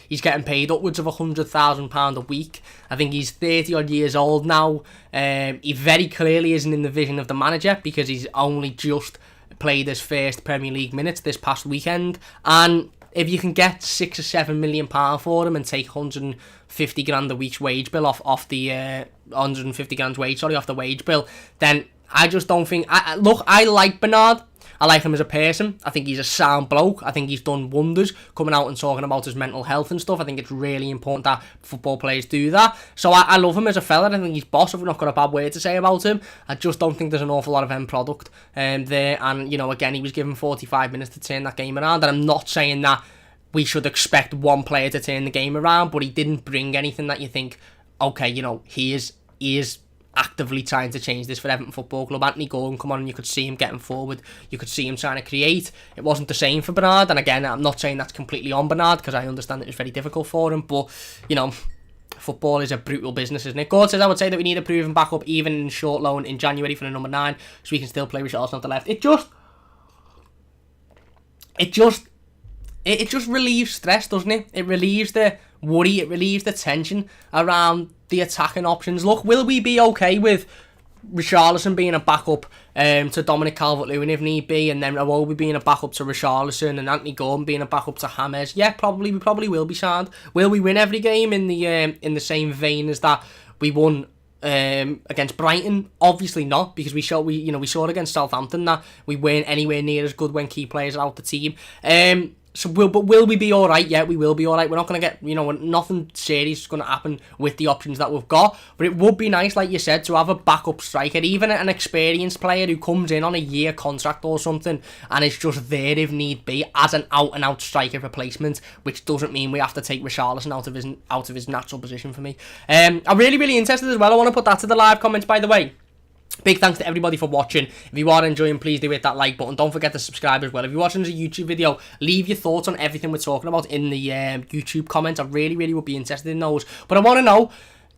He's getting paid upwards of £100,000 a week. I think he's 30 odd years old now. He very clearly isn't in the vision of the manager, because he's only just played his first Premier League minutes this past weekend, and if you can get £6 or £7 million for him and take 150 grand a week's wage bill off the 150 grand's wage, off the wage bill, then I just don't think. Look, I like Bernard. I like him as a person. I think he's a sound bloke. I think he's done wonders coming out and talking about his mental health and stuff. I think it's really important that football players do that. So I love him as a fella. I think he's boss. I've not got a bad word to say about him. I just don't think there's an awful lot of end product there. And, again, he was given 45 minutes to turn that game around. And I'm not saying that we should expect one player to turn the game around, but he didn't bring anything that you think, okay, he is actively trying to change this for Everton Football Club. Anthony Gordon come on and you could see him getting forward. You could see him trying to create. It wasn't the same for Bernard. And again, I'm not saying that's completely on Bernard because I understand it was very difficult for him. But, football is a brutal business, isn't it? God says, I would say that we need a proven backup even in short loan in January for the number 9 so we can still play with Richarlison on the left. It just relieves stress, doesn't it? It relieves the worry, it relieves the tension around the attacking options. Look, will we be okay with Richarlison being a backup to Dominic Calvert-Lewin if need be, and then Iwobi being a backup to Richarlison, and Anthony Gordon being a backup to James? Yeah, probably. We probably will be sound. Will we win every game in the same vein as that we won against Brighton? Obviously not, because we saw against Southampton that we weren't anywhere near as good when key players are out the team. But will we be alright? Yeah, we will be alright. We're not going to get, nothing serious is going to happen with the options that we've got. But it would be nice, like you said, to have a backup striker, even an experienced player who comes in on a year contract or something and is just there if need be as an out-and-out striker replacement, which doesn't mean we have to take Richarlison out of his natural position for me. I'm really, really interested as well. I want to put that to the live comments, by the way. Big thanks to everybody for watching. If you are enjoying, please do hit that like button. Don't forget to subscribe as well. If you're watching as a YouTube video, leave your thoughts on everything we're talking about in the YouTube comments. I really, really would be interested in those. But I want to know,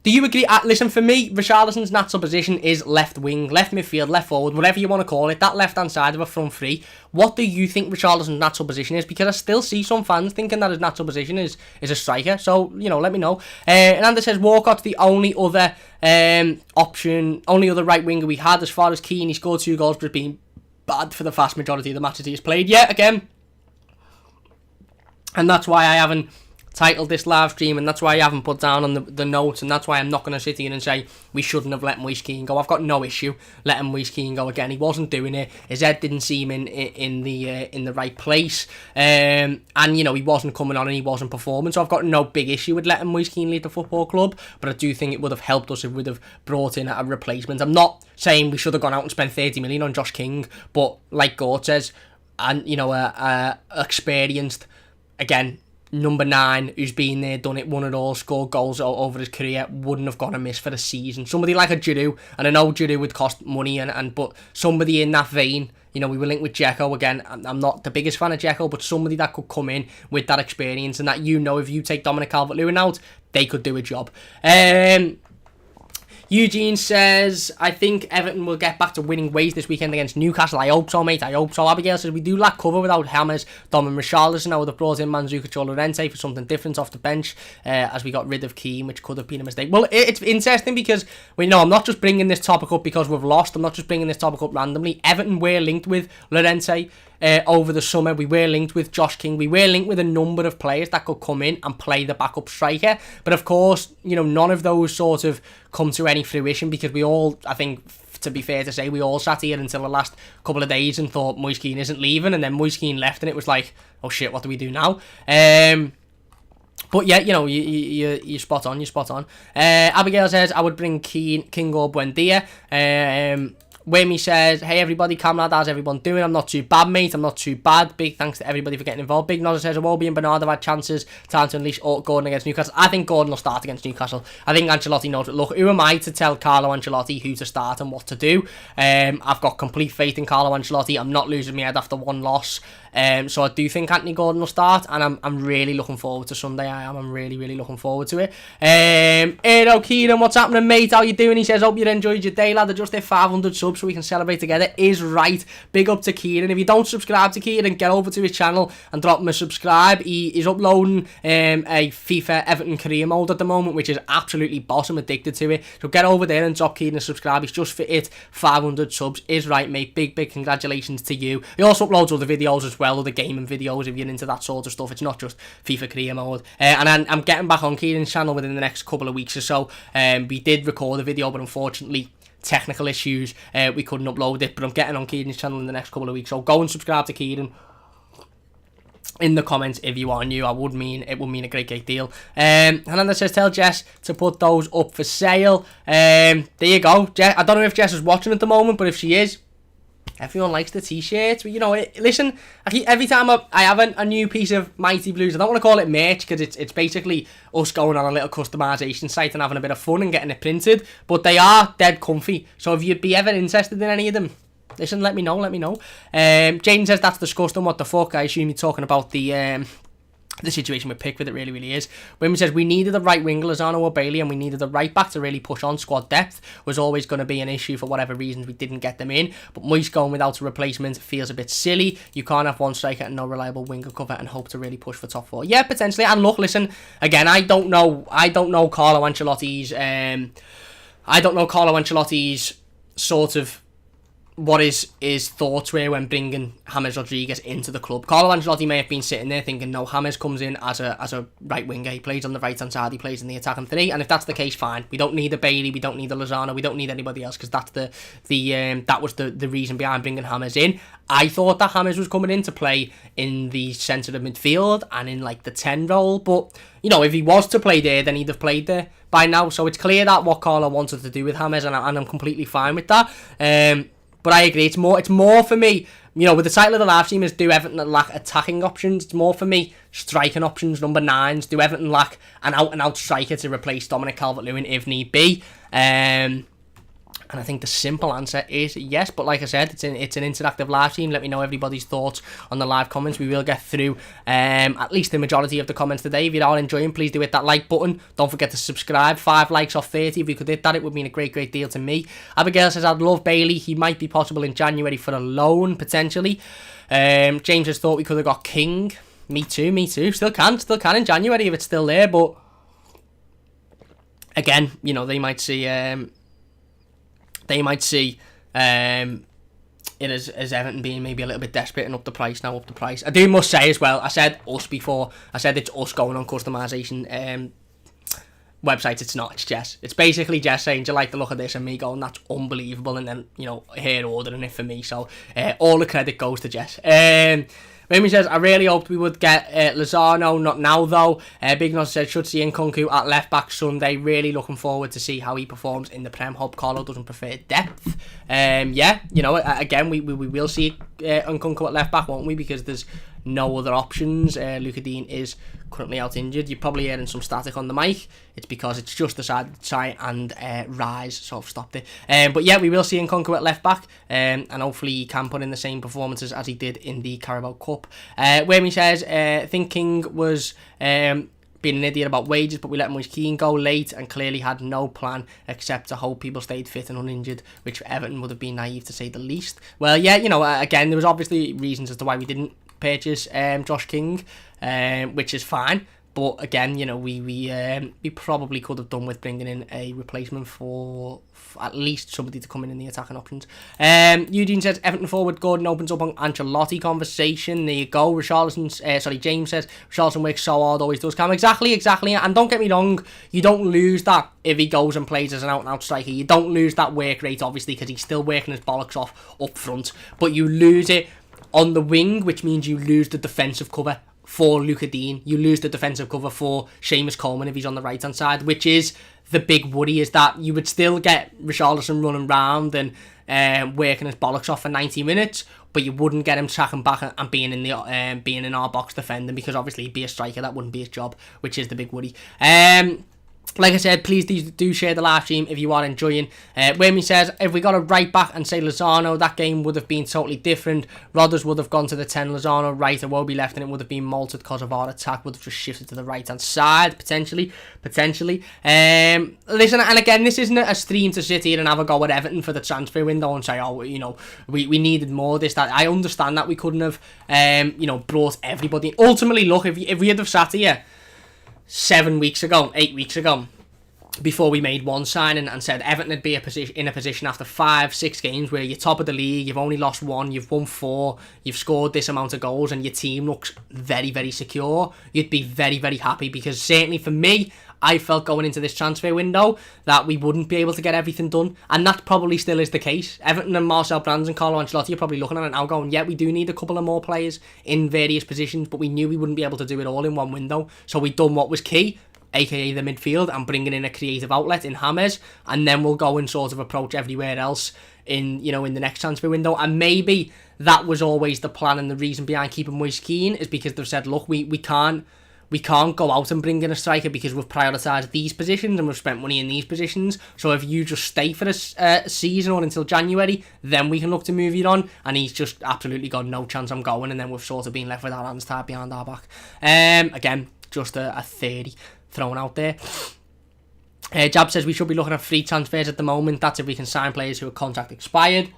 do you agree? Listen, for me, Richarlison's natural position is left wing, left midfield, left forward, whatever you want to call it, that left-hand side of a front three. What do you think Richarlison's natural position is? Because I still see some fans thinking that his natural position is a striker. So, let me know. And Andy says, Walcott's the only other option, only other right winger we had. As far as Keane, he scored 2 goals, but it's been bad for the vast majority of the matches he's played. Yeah, again. And that's why I haven't titled this live stream, and that's why I haven't put down on the notes, and that's why I'm not going to sit here and say we shouldn't have let Moise Keane go. I've got no issue letting Moise Keane go again. He wasn't doing it. His head didn't seem in the right place, and he wasn't coming on and he wasn't performing. So I've got no big issue with letting Moise Keane lead the football club, but I do think it would have helped us if we'd have brought in a replacement. I'm not saying we should have gone out and spent 30 million on Josh King, but like Gort says, and experienced, again, number 9 who's been there, done it, won it all, scored goals over his career, wouldn't have gone amiss for the season. Somebody like a Giroud, and I know Giroud would cost money, but somebody in that vein, we were linked with Dzeko again. I'm not the biggest fan of Dzeko, but somebody that could come in with that experience and that if you take Dominic Calvert-Lewin out, they could do a job. Eugene says, I think Everton will get back to winning ways this weekend against Newcastle. I hope so, mate. I hope so. Abigail says, we do lack cover without James, Dom and Richarlison. I would have brought in Mandzukic or Llorente for something different off the bench as we got rid of Keane, which could have been a mistake. Well, it's interesting because, I'm not just bringing this topic up because we've lost. I'm not just bringing this topic up randomly. Everton were linked with Llorente over the summer. We were linked with Josh King. We were linked with a number of players that could come in and play the backup striker. But of course, none of those sort of come to any fruition because we all, I think, to be fair to say, we all sat here until the last couple of days and thought Moise Keane isn't leaving, and then Moise Keane left and it was like, oh shit, what do we do now? But yeah, you're spot on, Abigail says, I would bring King or Buendia. Whammy says, hey everybody, Camlad, how's everyone doing? I'm not too bad, mate. I'm not too bad. Big thanks to everybody for getting involved. Big Nozzer says, Iwobi and Bernard have had chances. Time to unleash Gordon against Newcastle. I think Gordon will start against Newcastle. I think Ancelotti knows it. Look, who am I to tell Carlo Ancelotti who to start and what to do? I've got complete faith in Carlo Ancelotti. I'm not losing my head after one loss. So I do think Anthony Gordon will start, and I'm really looking forward to Sunday. I'm really, really looking forward to it. Edo Keenan, what's happening, mate? How you doing? He says, hope you enjoyed your day, lad. I just hit 500 subs. so we can celebrate together is right. Big up to Kieran. If you don't subscribe to Kieran, get over to his channel and drop him a subscribe. He is uploading a FIFA Everton career mode at the moment, which is absolutely boss. I'm addicted to it. So get over there and drop Kieran a subscribe. He's just hit 500 subs. Is right, mate. Big congratulations to you. He also uploads other videos as well, other gaming videos if you're into that sort of stuff. It's not just FIFA career mode. And I'm getting back on Kieran's channel within the next couple of weeks or so. We did record a video, but unfortunately technical issues, we couldn't upload it, but I'm getting on Kieran's channel in the next couple of weeks, so go and subscribe to Kieran in the comments if you are new. It would mean a great deal. And then that says, tell Jess to put those up for sale. There you go, Jess. I don't know if Jess is watching at the moment, but if she is, everyone likes the t-shirts. But, you know, listen, every time I have a new piece of Mighty Blues, I don't want to call it merch because it's basically us going on a little customisation site and having a bit of fun and getting it printed. But they are dead comfy. So if you'd be ever interested in any of them, listen, let me know. Jaden says, that's disgusting. What the fuck? I assume you're talking about the situation with Pickford. It really is. Women says, we needed the right winger, Lozano or Bailey, and we needed the right back to really push on. Squad depth was always going to be an issue for whatever reasons we didn't get them in, but Moyes going without a replacement feels a bit silly. You can't have one striker and no reliable winger cover and hope to really push for top four. Yeah, potentially. And look, listen, again, I don't know Carlo Ancelotti's sort of what his thoughts were when bringing James Rodriguez into the club. Carlo Ancelotti may have been sitting there thinking, no, James comes in as a right winger. He plays on the right hand side. He plays in the attacking three. And if that's the case, fine. We don't need a Bailey. We don't need a Lozano. We don't need anybody else because that's that was the reason behind bringing James in. I thought that James was coming in to play in the centre of midfield and in like the 10 role. But, you know, if he was to play there, then he'd have played there by now. So it's clear that what Carlo wanted to do with James, and I'm completely fine with that. But I agree, it's more for me, you know, with the title of the live stream is do Everton lack attacking options? It's more for me striking options, number 9s. Do Everton lack an out-and-out striker to replace Dominic Calvert-Lewin if need be? And I think the simple answer is yes. But like I said, it's an interactive live stream. Let me know everybody's thoughts on the live comments. We will get through at least the majority of the comments today. If you are enjoying, please do hit that like button. Don't forget to subscribe. 5 likes off 30. If you could hit that, it would mean a great deal to me. Abigail says, I'd love Bailey. He might be possible in January for a loan, potentially. James has thought we could have got King. Me too. Still can in January if it's still there. But again, you know, they might see it as Everton being maybe a little bit desperate and up the price. I do must say as well, I said us before, I said it's us going on customisation websites. It's not, it's Jess. It's basically Jess saying, do you like the look of this? And me going, that's unbelievable. And then, you know, her ordering it for me. So all the credit goes to Jess. Mimi says, I really hoped we would get Lozano, not now though. Big Nos said, should see Nkunku at left back Sunday. Really looking forward to see how he performs in the Prem. Hope Carlo doesn't prefer depth. Yeah, you know, again, we will see Nkunku at left back, won't we? Because there's no other options. Luca Digne is currently out injured. You're probably hearing some static on the mic. It's because it's just the side and Rise, so I've stopped it. But yeah, we will see Nkunku at left back, and hopefully he can put in the same performances as he did in the Carabao Cup. Whammy says, thinking was being an idiot about wages, but we let Moise Keane go late and clearly had no plan except to hope people stayed fit and uninjured, which for Everton would have been naive to say the least. Well, yeah, you know, again, there was obviously reasons as to why we didn't purchase Josh King, which is fine. But again, you know, we probably could have done with bringing in a replacement for at least somebody to come in the attacking options. Eugene says, Everton forward Gordon opens up on Ancelotti conversation. There you go. James says, Richarlison works so hard, always does. Cam, exactly. And don't get me wrong, you don't lose that if he goes and plays as an out-and-out striker. You don't lose that work rate, obviously, because he's still working his bollocks off up front. But you lose it on the wing, which means you lose the defensive cover for Luca Digne. You lose the defensive cover for Seamus Coleman if he's on the right hand side, which is the big worry, is that you would still get Richarlison running around and working his bollocks off for 90 minutes, but you wouldn't get him tracking back and being in our box defending, because obviously he'd be a striker. That wouldn't be his job, which is the big worry. Like I said, please do share the live stream if you are enjoying. Wayne says, if we got a right back and say Lozano, that game would have been totally different. Rodders would have gone to the 10, Lozano right, Iwobi left, and it would have been malted because of our attack. Would have just shifted to the right-hand side, potentially. Listen, and again, this isn't a stream to sit here and have a go at Everton for the transfer window and say, oh, you know, we needed more, this, that. I understand that we couldn't have, you know, brought everybody. Ultimately, look, if we had have sat here 8 weeks ago, before we made one signing and said Everton would be in a position after 5-6 games where you're top of the league, you've only lost 1, you've won 4, you've scored this amount of goals and your team looks very, very secure, you'd be very, very happy, because certainly for me, I felt going into this transfer window that we wouldn't be able to get everything done, and that probably still is the case. Everton and Marcel Brands and Carlo Ancelotti are probably looking at it now going, yeah, we do need a couple of more players in various positions, but we knew we wouldn't be able to do it all in one window, so we done what was key, aka the midfield, and bringing in a creative outlet in James, and then we'll go and sort of approach everywhere else in, you know, in the next transfer window. And maybe that was always the plan, and the reason behind keeping Moise Keane is because they've said, look, we can't go out and bring in a striker because we've prioritised these positions and we've spent money in these positions. So if you just stay for this season or until January, then we can look to move you on. And he's just absolutely got no chance on going, and then we've sort of been left with our hands tied behind our back. Again, just a 30 thrown out there. Jab says we should be looking at free transfers at the moment. That's if we can sign players who are contract expired.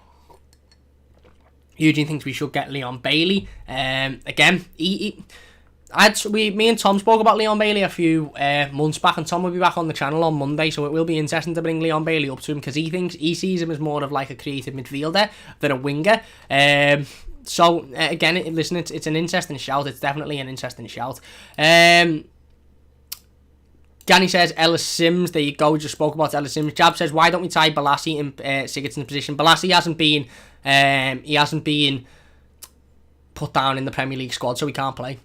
Eugene thinks we should get Leon Bailey. Again, me and Tom spoke about Leon Bailey a few months back, and Tom will be back on the channel on Monday, so it will be interesting to bring Leon Bailey up to him, because he sees him as more of like a creative midfielder than a winger. So again, listen, it's an interesting shout. It's definitely an interesting shout. Danny says Ellis Sims. There you go. We just spoke about Ellis Sims. Jab says, why don't we tie Balassi in Sigurdsson's position? Balassi hasn't been put down in the Premier League squad, so he can't play.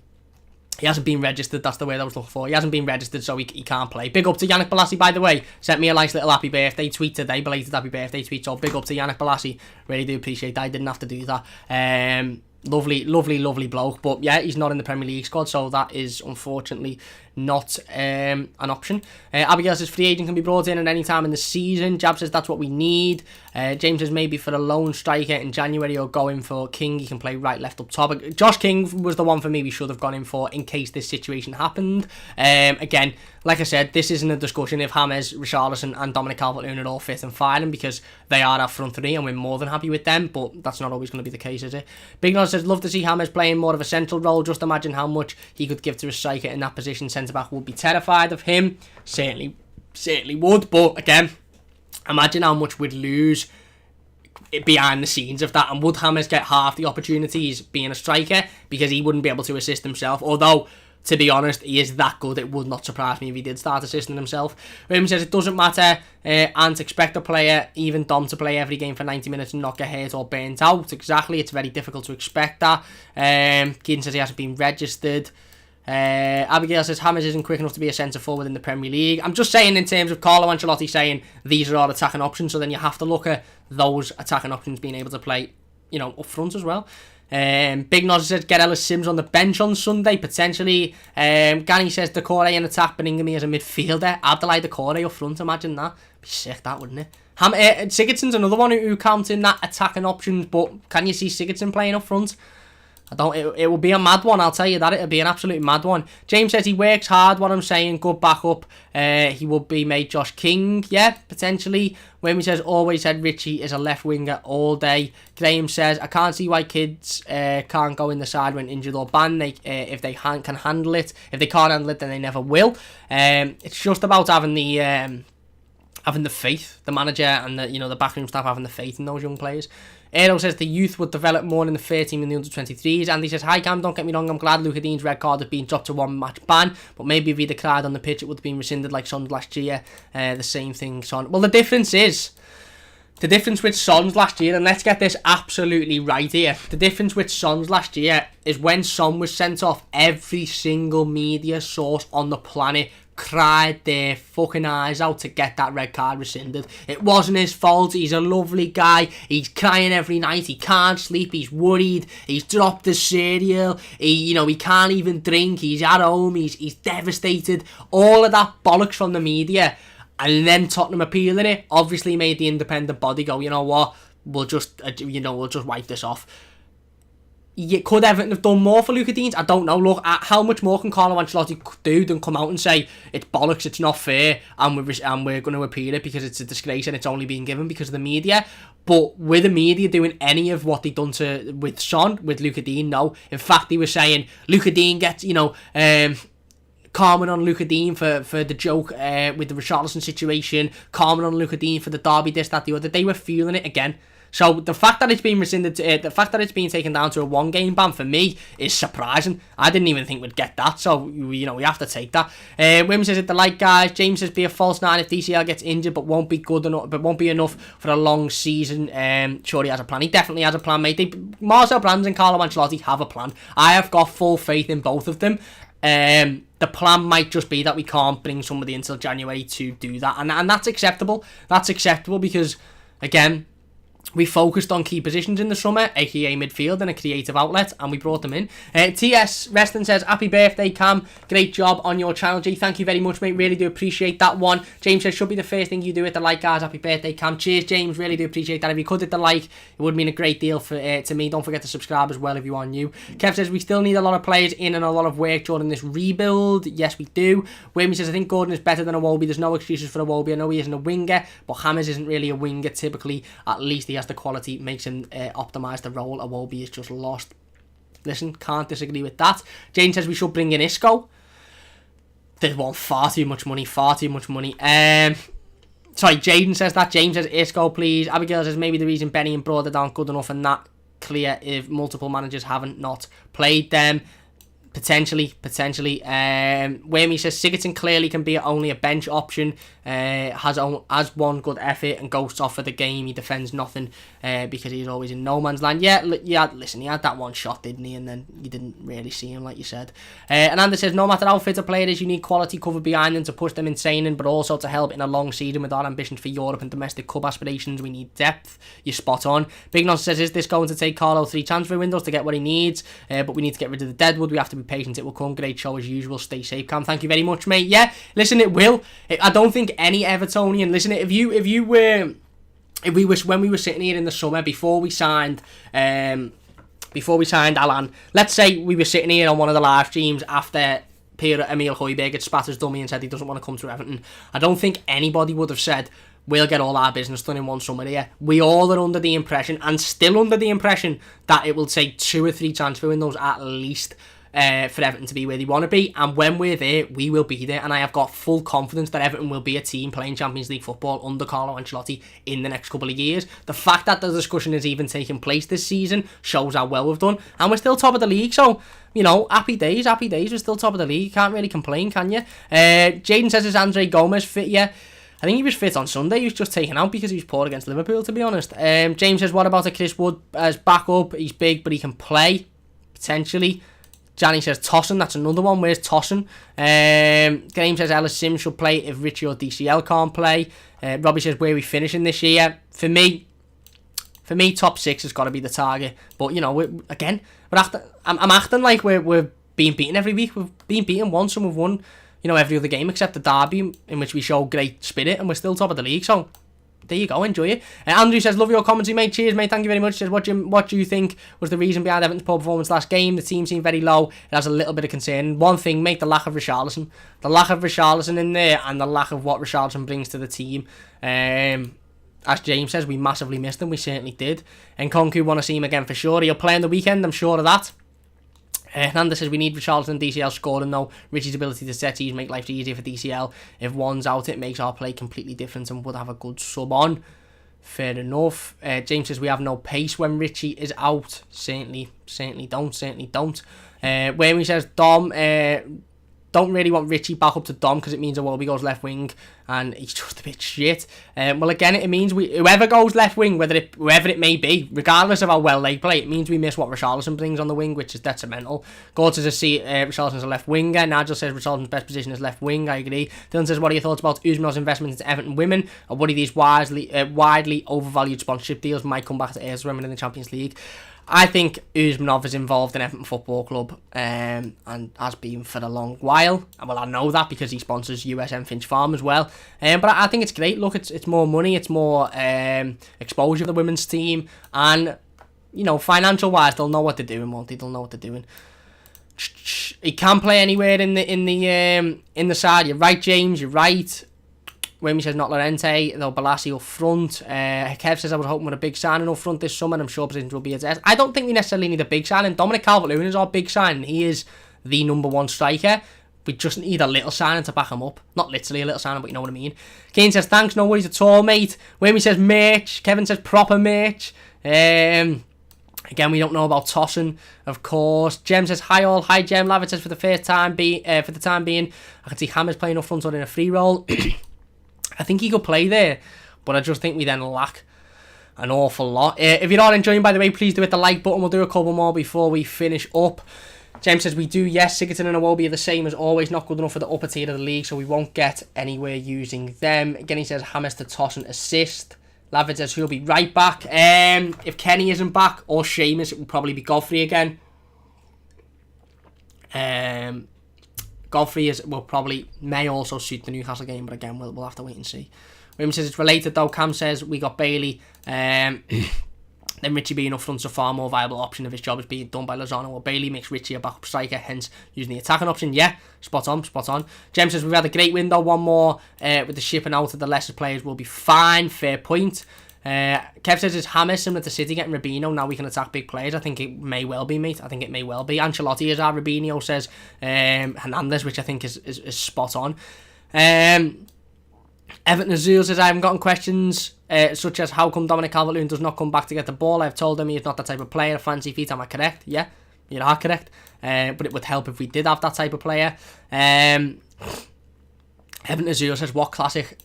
He hasn't been registered. That's the word I was looking for. He hasn't been registered, so he can't play. Big up to Yannick Balassi, by the way. Sent me a nice little happy birthday tweet today. Belated happy birthday tweet. So big up to Yannick Balassi. Really do appreciate that. I didn't have to do that. Lovely bloke. But yeah, he's not in the Premier League squad, so that is unfortunately not an option. Abigail says free agent can be brought in at any time in the season. Jab says that's what we need. James says maybe for a lone striker in January or go in for King. He can play right, left, up top. Josh King was the one for me we should have gone in for in case this situation happened. Again, like I said, this isn't a discussion if James, Richarlison and Dominic Calvert-Lewin are all fit and firing, because they are our front three and we're more than happy with them, but that's not always going to be the case, is it? Big Nod says, love to see James playing more of a central role. Just imagine how much he could give to a striker in that position. Centre-back would be terrified of him. Certainly would, but again, imagine how much we'd lose behind the scenes of that, and would James get half the opportunities being a striker because he wouldn't be able to assist himself, although to be honest, he is that good, it would not surprise me if he did start assisting himself. Raymond says it doesn't matter, and expect a player, even Dom, to play every game for 90 minutes and not get hurt or burnt out. Exactly, it's very difficult to expect that. Keaton says he hasn't been registered. Abigail says James isn't quick enough to be a centre forward in the Premier League. I'm just saying in terms of Carlo Ancelotti saying these are all attacking options, so then you have to look at those attacking options being able to play, you know, up front as well. Big Nod says get Ellis Sims on the bench on Sunday potentially. Gany says Decore in attack, Beningame as a midfielder. Abdoulaye Decore up front, imagine that. Be sick, that, wouldn't it? Sigurdsson's another one who counts in that attacking options, but can you see Sigurdsson playing up front? It will be a mad one, I'll tell you that. It'll be an absolute mad one. James says he works hard, what I'm saying, good backup. He would be made Josh King, yeah, potentially. Wayne says always said Richie is a left winger all day. Graham says I can't see why kids can't go in the side when injured or banned. If they can handle it. If they can't handle it, then they never will. It's just about having the faith, the manager and the backroom staff having the faith in those young players. Aero says the youth would develop more in the 13 than the under-23s. Andy says, hi Cam, don't get me wrong, I'm glad Luca Dean's red card has been dropped to 1 match ban, but maybe if he'd have cried on the pitch it would have been rescinded like Son's last year. The same thing, Son. Well, the difference with Son's last year, and let's get this absolutely right here, the difference with Son's last year is when Son was sent off, every single media source on the planet cried their fucking eyes out to get that red card rescinded. It wasn't his fault. He's a lovely guy. He's crying every night. He can't sleep. He's worried. He's dropped his cereal. He can't even drink. He's at home. He's devastated. All of that bollocks from the media. And then Tottenham appealing it obviously made the independent body go, you know what, we'll just wipe this off. Could Everton have done more for Luca Digne? I don't know. Look, how much more can Carlo Ancelotti do than come out and say it's bollocks, it's not fair, and we're going to appeal it because it's a disgrace and it's only being given because of the media? But with the media doing any of what they've done with Son, with Luca Digne, no. In fact, they were saying Luca Digne gets, calming on Luca Digne for the joke with the Richarlison situation, calming on Luca Digne for the derby, this, that, the other. They were feeling it again. So the fact that it's been rescinded, the fact that it's been taken down to a 1-game ban for me is surprising. I didn't even think we'd get that, so we have to take that. Wim says, "It the like guys." James says, "Be a false nine if DCL gets injured, but won't be good enough. But won't be enough for a long season." Sure, he has a plan. He definitely has a plan, mate. Marcel Brands and Carlo Ancelotti have a plan. I have got full faith in both of them. The plan might just be that we can't bring somebody until January to do that, and that's acceptable. That's acceptable because, again, we focused on key positions in the summer, aka midfield and a creative outlet, and we brought them in. TS Wrestling says, "Happy birthday, Cam. Great job on your channel, G." Thank you very much, mate. Really do appreciate that one. James says, "Should be the first thing you do at the like, guys. Happy birthday, Cam." Cheers, James. Really do appreciate that. If you could hit the like, it would mean a great deal to me. Don't forget to subscribe as well if you are new. Kev says, "We still need a lot of players in and a lot of work during this rebuild." Yes, we do. Wimmy says, "I think Gordon is better than Iwobi. There's no excuses for Iwobi. I know he isn't a winger, but Hammers isn't really a winger typically. At least he has the quality, makes him optimise the role. Iwobi is just lost." Listen, can't disagree with that. Jane says we should bring in Isco. They want far too much money. Sorry, Jaden says that. James says Isco, please. Abigail says maybe the reason Benny and Broad aren't good enough and that clear if multiple managers haven't not played them. Potentially. Whammy says Sigurdsson clearly can be only a bench option. Has one good effort and ghosts off for the game. He defends nothing because he's always in no man's land. Yeah, listen, he had that one shot, didn't he? And then you didn't really see him, like you said. And Andy says, "No matter how fit a player is, you need quality cover behind them to push them insane, but also to help in a long season with our ambitions for Europe and domestic cup aspirations. We need depth." You're spot on. Big Nos says, "Is this going to take Carlo 3 transfer windows to get what he needs? But we need to get rid of the deadwood. We have to be patient. It will come. Great show as usual. Stay safe, Cam." Thank you very much, mate. Yeah, listen, it will. I don't think any Evertonian, listen, when we were sitting here in the summer before we signed Alan, let's say we were sitting here on one of the live streams after Pierre-Emile Højbjerg had spat his dummy and said he doesn't want to come to Everton, I don't think anybody would have said we'll get all our business done in one summer here. We all are under the impression, and still under the impression, that it will take 2 or 3 transfer windows at least for Everton to be where they want to be, and when we're there, we will be there, and I have got full confidence that Everton will be a team playing Champions League football under Carlo Ancelotti in the next couple of years. The fact that the discussion is even taking place this season shows how well we've done, and we're still top of the league, so, happy days, we're still top of the league, can't really complain, can you? Jaden says, "Is Andre Gomez fit yet?" I think he was fit on Sunday. He was just taken out because he was poor against Liverpool, to be honest. James says, "What about a Chris Wood as backup? He's big, but he can play, potentially." Johnny says Tossin, that's another one. Where's Tossin? Graham says Ellis Sims should play if Richie or DCL can't play. Robbie says, "Where are we finishing this year?" For me, top 6 has got to be the target. But, I'm acting like we're being beaten every week. We've been beaten once and we've won, every other game except the derby, in which we show great spirit, and we're still top of the league. So, there you go, enjoy it. Andrew says, "Love your commentary, mate." Cheers, mate. Thank you very much. Says, what do you think was the reason behind Everton's poor performance last game? The team seemed very low. It has a little bit of concern. One thing, mate, the lack of Richarlison. The lack of Richarlison in there, and the lack of what Richarlison brings to the team. As James says, we massively missed him. We certainly did. And Konku want to see him again for sure. He'll play on the weekend, I'm sure of that. Hernandez says we need Richarlison and DCL scoring though. Richie's ability to set teams make life easier for DCL. If one's out, it makes our play completely different and would have a good sub on. Fair enough. James says we have no pace when Richie is out. Certainly don't. Where he says Dom don't really want Richie back up to Dom because it means Iwobi goes left wing and he's just a bit shit. Well, again, it means whoever goes left wing, whoever it may be, regardless of how well they play, it means we miss what Richarlison brings on the wing, which is detrimental. Gord says Richarlison's a left winger. Nigel says Richarlison's best position is left wing. I agree. Dylan says, what are your thoughts about Usman's investment into Everton women? And what are these widely overvalued sponsorship deals might come back to Ayers women in the Champions League? I think Usmanov is involved in Everton Football Club and has been for a long while. Well, I know that because he sponsors USM Finch Farm as well. But I think it's great. Look, it's more money, it's more exposure for the women's team, and financial wise, they'll know what they're doing, won't they? They'll know what they're doing. He can play anywhere in the side. You're right, James. You're right. Wimmy says not Llorente, though Balassi up front. Kev says I was hoping with a big signing up front this summer. I'm sure positions will be addressed. I don't think we necessarily need a big signing. Dominic Calvert-Lewin is our big signing. He is the number one striker. We just need a little signing to back him up. Not literally a little signing, but you know what I mean. Kane says thanks, no worries at all, mate. Wimmy says merch. Kevin says proper merch. Again, we don't know about tossing, of course. Jem says hi all. Hi Jem. Lavit says for the time being, I can see Hammers playing up front or in a free role. I think he could play there, but I just think we then lack an awful lot. If you're not enjoying, by the way, please do hit the like button. We'll do a couple more before we finish up. James says we do, yes. Sigurdsson and Iwobi are the same as always, not good enough for the upper tier of the league, so we won't get anywhere using them. Again, he says Hammers to toss and assist. Lavid says he'll be right back. If Kenny isn't back, or Seamus, it will probably be Godfrey again. Godfrey may also suit the Newcastle game, but again, we'll have to wait and see. William says it's related though. Cam says we got Bailey. Then Richie being up front's a far more viable option if his job is being done by Lozano or Bailey. Makes Richie a backup striker, hence using the attacking option. Yeah, spot on. Jem says we've had a great window. One more with the shipping out of the lesser players will be fine. Fair point. Kev says it's Hammers similar to City getting Rubinho. Now we can attack big players. I think it may well be, mate. I think it may well be. Ancelotti is our Rubinho, says Hernandez, which I think is spot on. Everton Azul says I haven't gotten questions such as how come Dominic Calvert-Lewin does not come back to get the ball. I've told him he is not that type of player. Fancy feet, am I correct? Yeah, you are correct. But it would help if we did have that type of player. Everton Azul says what classic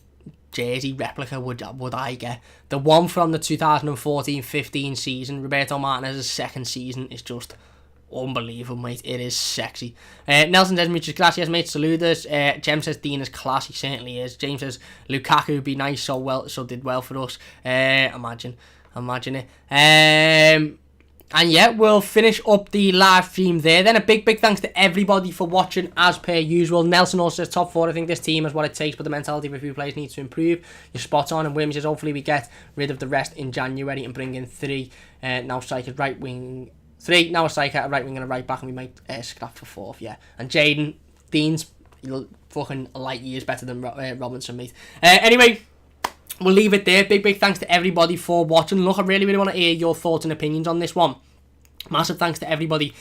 jersey replica would I get? The one from the 2014-15 season, Roberto Martinez's second season, is just unbelievable, mate. It is sexy. Nelson says muchas gracias, mate. Saludos. Jem says Dean is class. He certainly is. James says Lukaku would be nice, so did well for us. Imagine it. And yeah, we'll finish up the live stream there. Then a big thanks to everybody for watching as per usual. Nelson also says top 4. I think this team has what it takes, but the mentality of a few players needs to improve. You're spot on. And Williams says hopefully we get rid of the rest in January and bring in 3 now strikers, right wing. 3 now a striker, a right wing and a right back, and we might scrap for 4th. Yeah. And Jaden Dean's fucking light years better than Robinson, mate. Anyway, we'll leave it there. Big thanks to everybody for watching. Look, I really want to hear your thoughts and opinions on this one. Massive thanks to everybody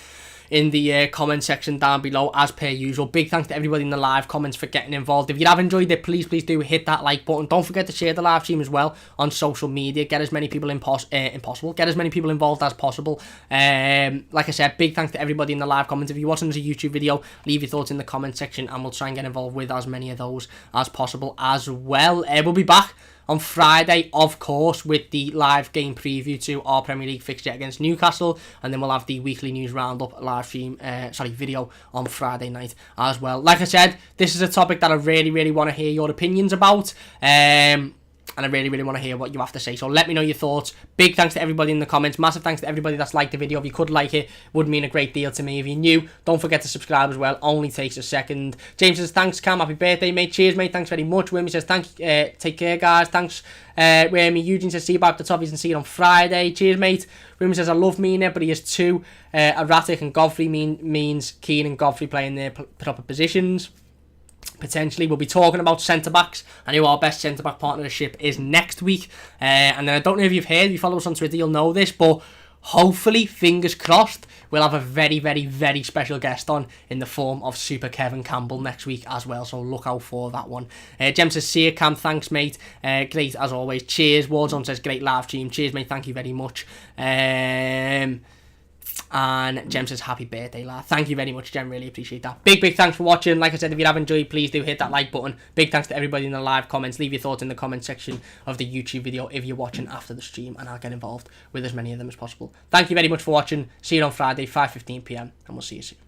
in the comment section down below, as per usual. Big thanks to everybody in the live comments for getting involved. If you have enjoyed it, please do hit that like button. Don't forget to share the live stream as well on social media. Get as many people get as many people involved as possible. Like I said, big thanks to everybody in the live comments. If you're watching this a YouTube video, leave your thoughts in the comment section and we'll try and get involved with as many of those as possible as well. We'll be back on Friday, of course, with the live game preview to our Premier League fixture against Newcastle, and then we'll have the weekly news roundup live stream, video on Friday night as well. Like I said, this is a topic that I really want to hear your opinions about, and I really want to hear what you have to say. So let me know your thoughts. Big thanks to everybody in the comments. Massive thanks to everybody that's liked the video. If you could like it, would mean a great deal to me. If you're new, don't forget to subscribe as well. Only takes a second. James says, thanks, Cam. Happy birthday, mate. Cheers, mate. Thanks very much. Wimmy says, thanks. Take care, guys. Thanks. Eugene says, see you back at the Toffees and see you on Friday. Cheers, mate. Wimmy says, I love Mina, but he is too erratic, and Godfrey means Keane and Godfrey playing their proper positions. Potentially, we'll be talking about centre-backs and who our best centre-back partnership is next week. And then I don't know if you've heard, if you follow us on Twitter, you'll know this, but hopefully, fingers crossed, we'll have a very special guest on in the form of Super Kevin Campbell next week as well, so look out for that one. Jem says, see you, Cam, thanks, mate. Great, as always. Cheers. Warzone says, great live stream. Cheers, mate, thank you very much. And Jem says, happy birthday, lad. Thank you very much, Jem. Really appreciate that. Big thanks for watching. Like I said, if you have enjoyed, please do hit that like button. Big thanks to everybody in the live comments. Leave your thoughts in the comment section of the YouTube video if you're watching after the stream, and I'll get involved with as many of them as possible. Thank you very much for watching. See you on Friday, 5:15 PM, and we'll see you soon.